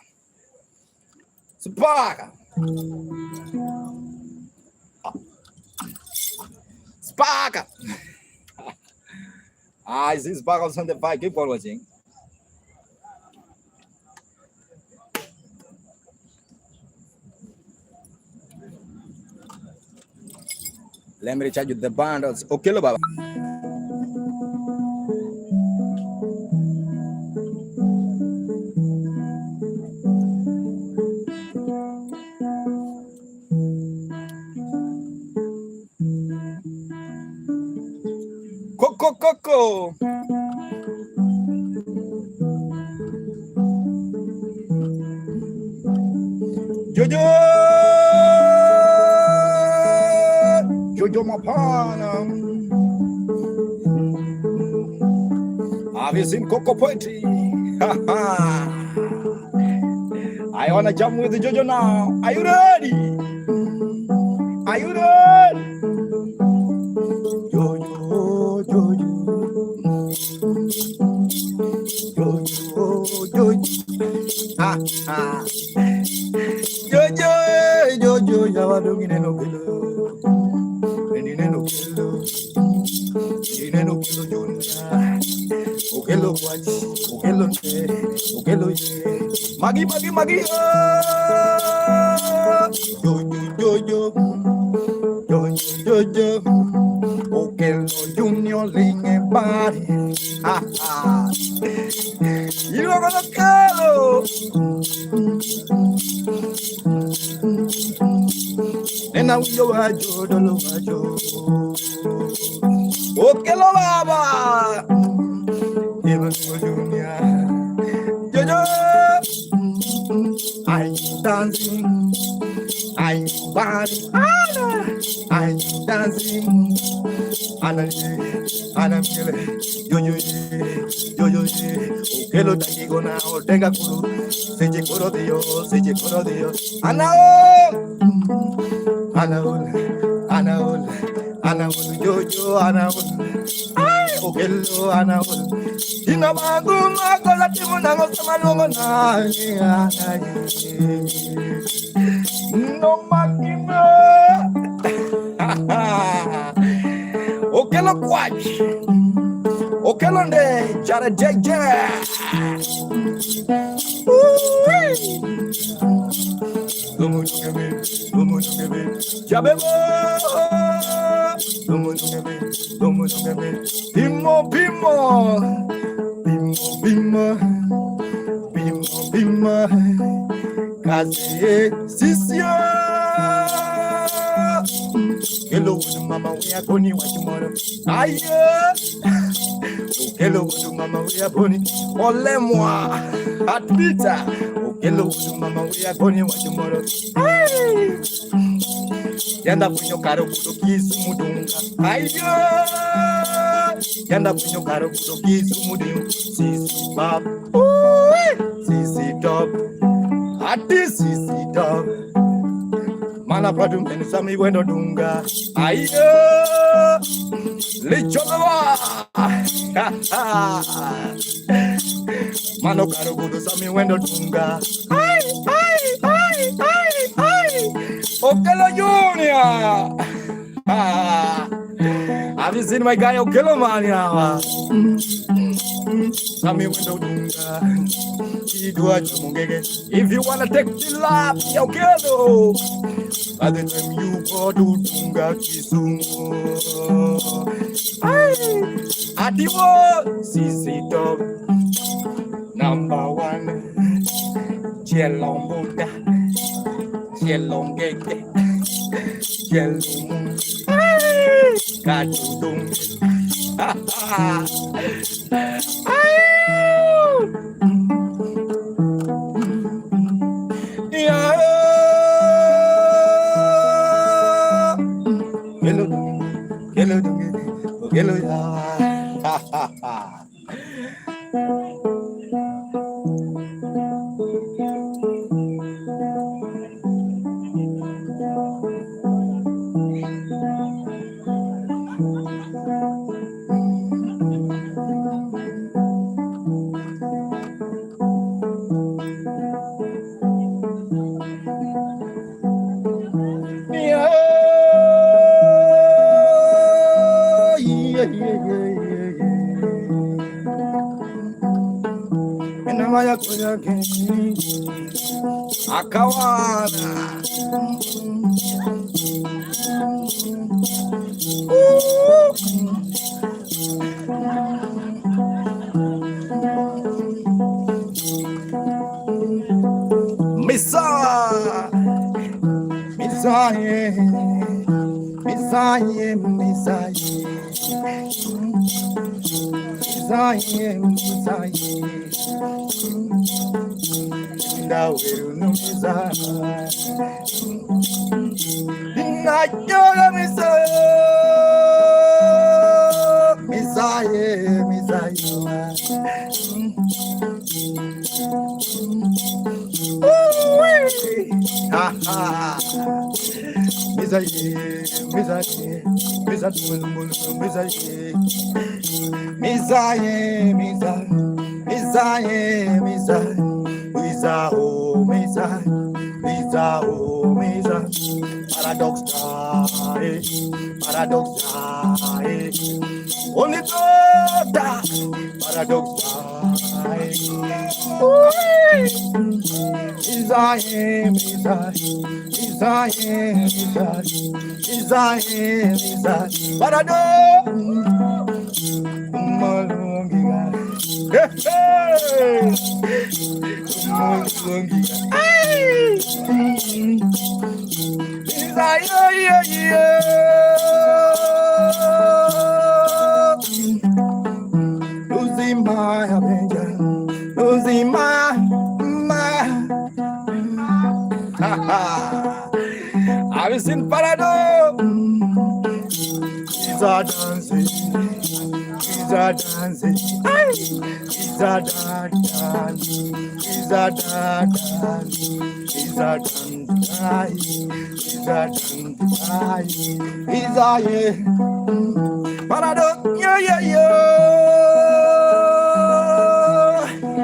Spark. Is this Buckles on the vibe? Keep on watching. Let me recharge with the bundles. Okay, lo baba. Coco. Jojo Mapana. Have you seen Coco Poetry? I wanna jump with the Jojo now. Are you ready? Are you ready? Jojo. Jojo, yawa dogine no kilo. Enine no kilo. Enine no kilo juna. Okelo kwachi, okelo che, okelo ye. Magi. Jojo. Okelo junior linge body. You are gonna kelo. Nena uyo wajo, dolo wajo. Okelo baba. Even junior. Jojo. I'm dancing. I'm body. I'm dancing. Ana yo. Okelo takigo na otenga kuru. Seje koro dio. Ana Jojo, Okelo, Ina maguma kola timu na ngosama longo na. No makima. Okelo kwachi. Okelo nde jara JJ. Lomo nungebe. Jabebo. Lomo nungebe. Bimo. Kazi sisio. Hello, mama, we are going to tomorrow. Hello, mama, we are going. Ole moi, atbita. Hello, mama, we are going to tomorrow. Yanda punyo karo kutokisu mudunga. Yanda punyo karo kutokisu mudunga. Sisi bab, sisi top, ati sisi top. Mana padu meni sami wendo dunga. Licholawa. Mano karo kudo sami wendo dunga. Okelo Junior. Have you seen my guy Okelo Mania? Sami wendo dunga. If you wanna take the lap, Okelo. By the time you go to dunga kisumu. Adiwo, sisi top. Number 1. Chelombuda. Chelongeke. Chelum. Kachudum. Hello, Minamaya kuyake akawana Misa Misaye Misaye Misaye Misaye Misaye Ndaweru Misaye Nayola Misaye Misaye Misaye Ha ha Misaye Misaye Misaye Misaye Misaye Misaye Misaye Misaye Misaye Misaye Paradox die Paradox die Only God Paradox die Misaye Misaye Misaye Misaye Misaye Paradox Malungiga losing my avenger, losing my I was in Parado. He's a dancing, he's a dancing, he's a dancing, he's a dancing, he's a dancing, he's a dancing, he's a yeah. Parado, yeah, yeah, yeah.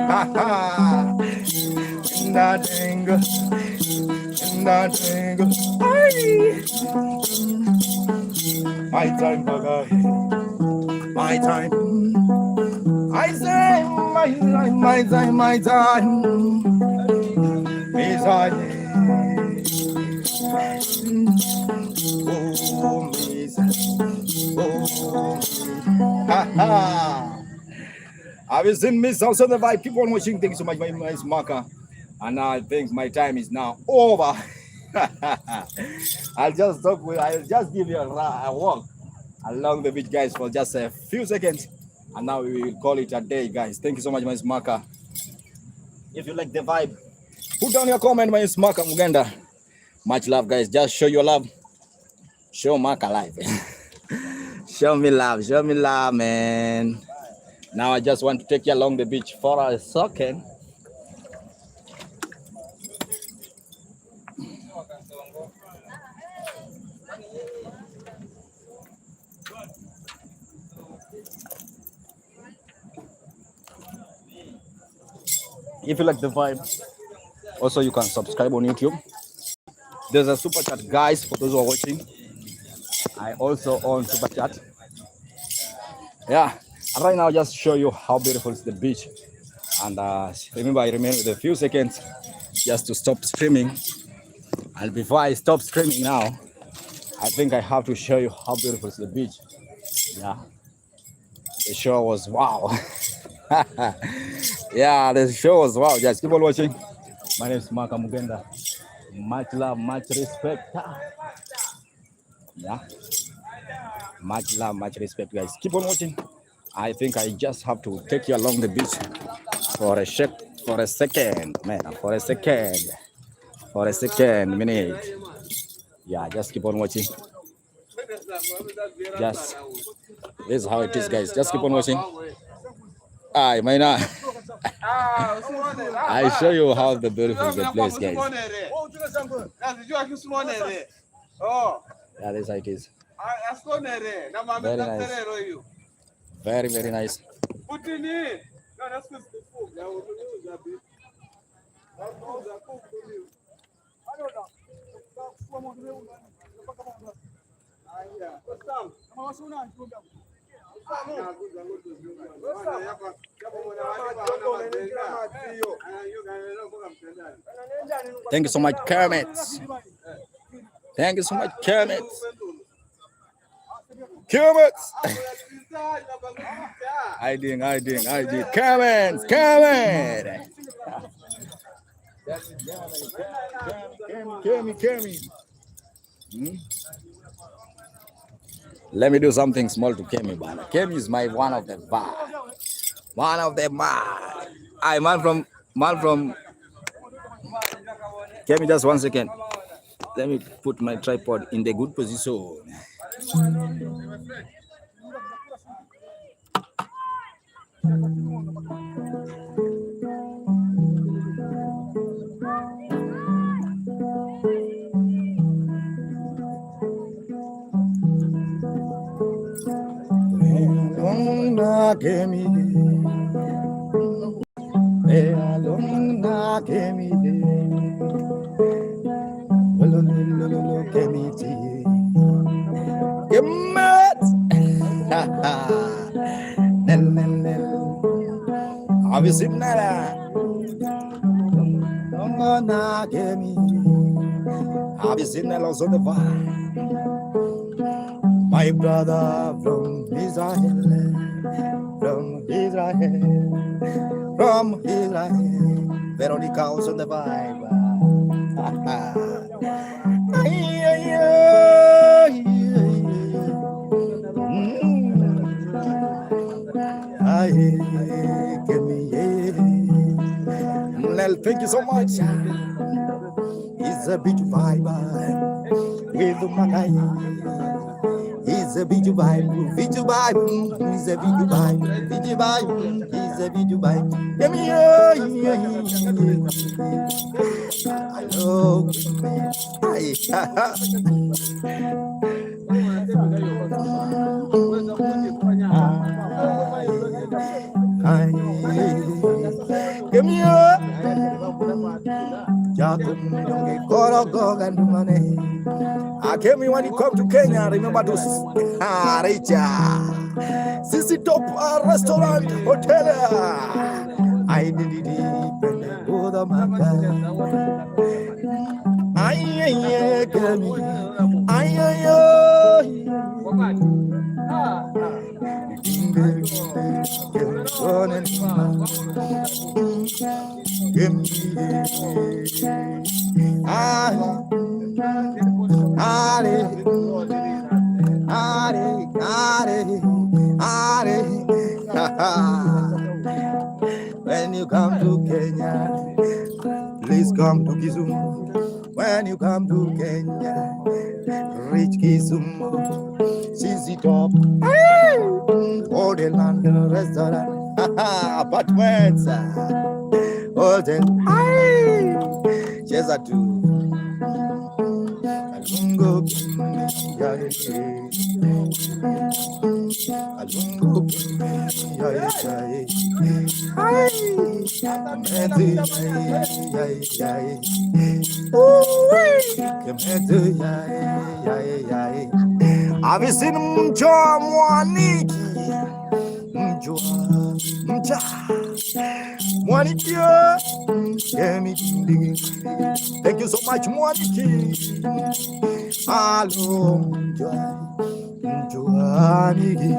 Ha ha. Nothing, nothing. My time, bagai. My time. I say my time, my time, my time. Messiah. Oh, Messiah. Oh, ha ha. I was in Miss also the vibe. Keep on watching. Thank you so much, my nice marker. And I think my time is now over. I'll just give you a walk along the beach, guys, for just a few seconds. And now we will call it a day, guys. Thank you so much, my marker. If you like the vibe, put down your comment, my marker Muganda. Much love, guys. Just show your love. Show Mark alive. Show me love, man. Now I just want to take you along the beach for a second. If you like the vibe, also you can subscribe on YouTube. There's a super chat, guys, for those who are watching. I also own super chat. Yeah, and right now I'll just show you how beautiful is the beach. And remember, I remain with a few seconds just to stop streaming. And before I stop streaming now, I think I have to show you how beautiful is the beach. Yeah, the show was wow. Yeah, the show was wow. Just keep on watching. My name is Mark Mugenda. Much love, much respect. Yeah, much love, much respect, guys. Keep on watching. I think I just have to take you along the beach for a second, man, for a second minute. Yeah, just keep on watching. Just this is how it is, guys. Just keep on watching. I might not. I show you how the beautiful the place, guys. Yeah, this is how it is. Very nice. Very, very nice. Thank you so much, Kermit. Thank you so much, Kermit. Kermit. Hiding. Kermit. Kermit. Let me do something small to Kemi, bana. Kemi is my one of the vibe. One of the man. I man from Kemi, just 1 second. Let me put my tripod in the good position. Have you seen that? Have you seen that also the vibe? My brother from Israel. Veronica was on the vibe. Thank you so much. It's a big vibe with Makai. It's a big vibe, video vibe. It's a video vibe, video vibe. It's a video vibe. Give me hello. Give me I came when you come to Kenya. Remember to Richa. Sisi Top Restaurant Hotel. I did it. When you come to Kenya, please come to Kisumu. When you come to Kenya, reach Kisumu. Sisi Top Hotel and Restaurant, apartments, hotel. Cheza tu. Alungo have you seen mjwa mwaniki? Mwaniki. Thank you so much, Mwaniki. Hello, Mwaniki.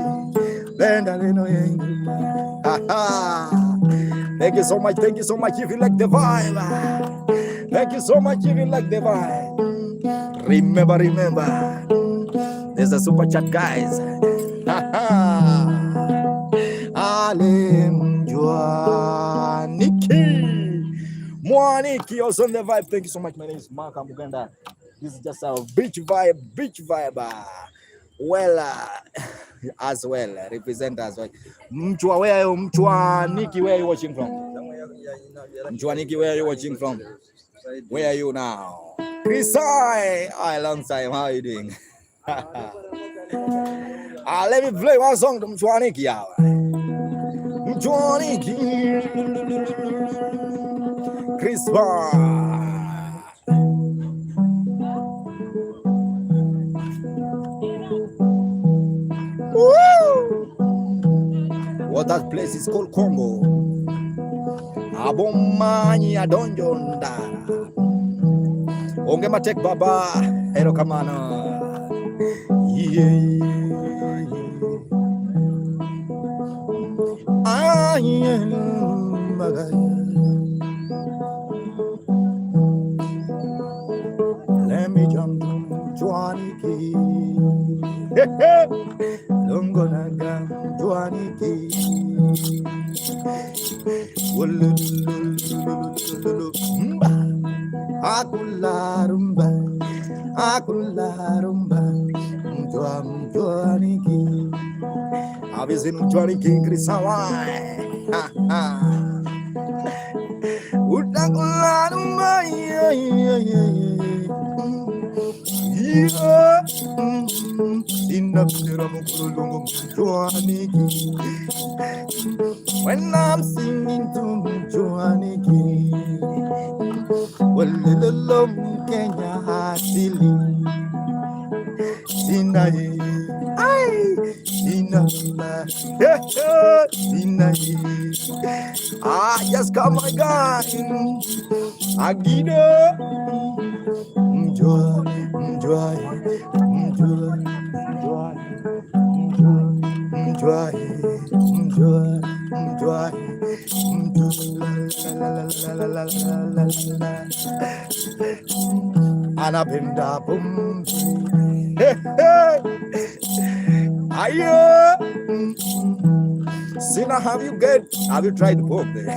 Thank you so much. Thank you so much. If you like the vibe. Thank you so much. If you like the vibe. Remember. There's a super chat, guys. Mwaniki also on the vibe. Thank you so much. My name is Mark Muganda. This is just a beach vibe. Well, as well, represent as well. Mchwa, where are you? Mchwaniki, where are you watching from? Mchwaniki, where are you watching from? Where are you now? Chris, hi, long time. How are you doing? Let me play one song to Mchwaniki. Mchwaniki. Chris, woo! Oh, that place is called Congo. Abomani adonjo ndara. Onge matek baba. Hero kamano. Yeah. I am let me jump Johnny Key. Lungonaga Johnny Key. Akularumba, akularumba, Johnny Key. Avisin Johnny Key Krisawai. Utakularumba, when I'm singing to Johnny Key, well, little Kenya silly, Sinaye, Sinaye, just come my God, Agido. Joy, joy, joy, joy, joy, joy, joy, Anapenda pum, ayo. Sina, have you tried the pump there?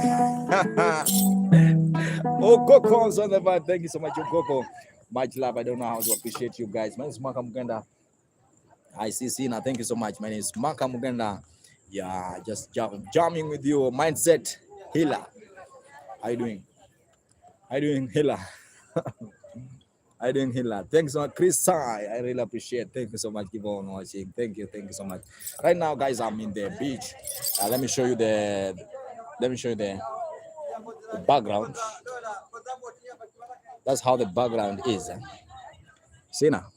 Oh, Coco's on the vibe. Thank you so much, Coco. Much love. I don't know how to appreciate you guys. My name is Maka Muganda. I see Sina. Thank you so much. My name is Maka Muganda. Yeah, just jamming with you. Mindset healer. How you doing? How you doing, healer? How you doing, healer? Thanks so much, Chris Sai. I really appreciate. Thank you so much. Keep on watching. Thank you so much. Right now, guys, I'm in the beach. Let me show you the background. That's how the background is. See now,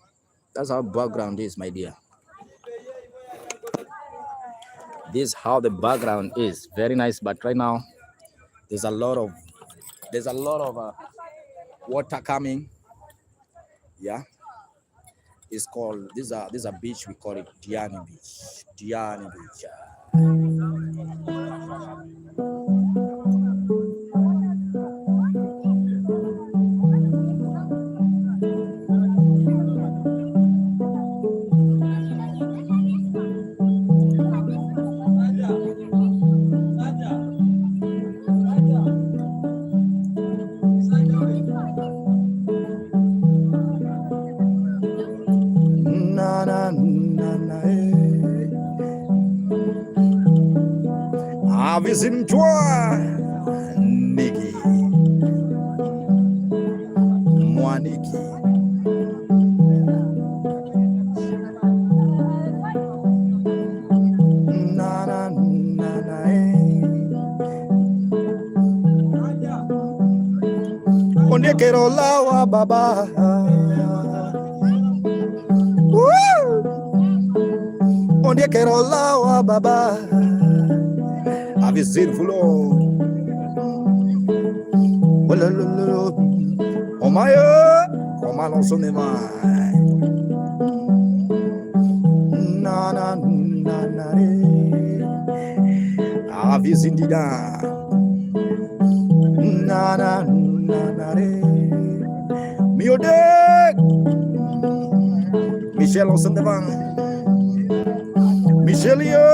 that's how background is, my dear. This is how the background is. Very nice, but right now there's a lot of water coming. Yeah, it's called this is a beach. We call it Diani Beach. Diani Beach. Avizinjwa Niki Mwaniki Nana Nana Ondekero lawa baba Ondekero lawa baba Avisir fulo Omayo Omalo sonema Nana Nana Avisindida Nana Nana Miode Michel Osandeva Michelio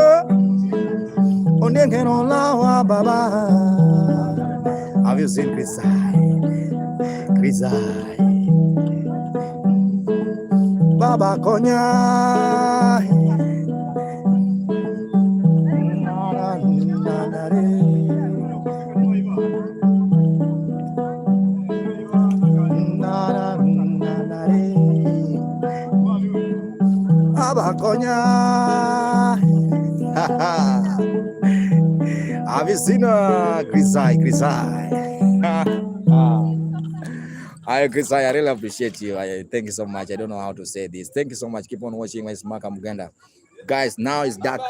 Ondekero lawa baba Have you seen Krisai Baba Konya Baba Konya Have you seen Krisai? Krisai, I really appreciate you. Thank you so much. I don't know how to say this. Thank you so much. Keep on watching my Maka Muganda. Guys, now it's dark.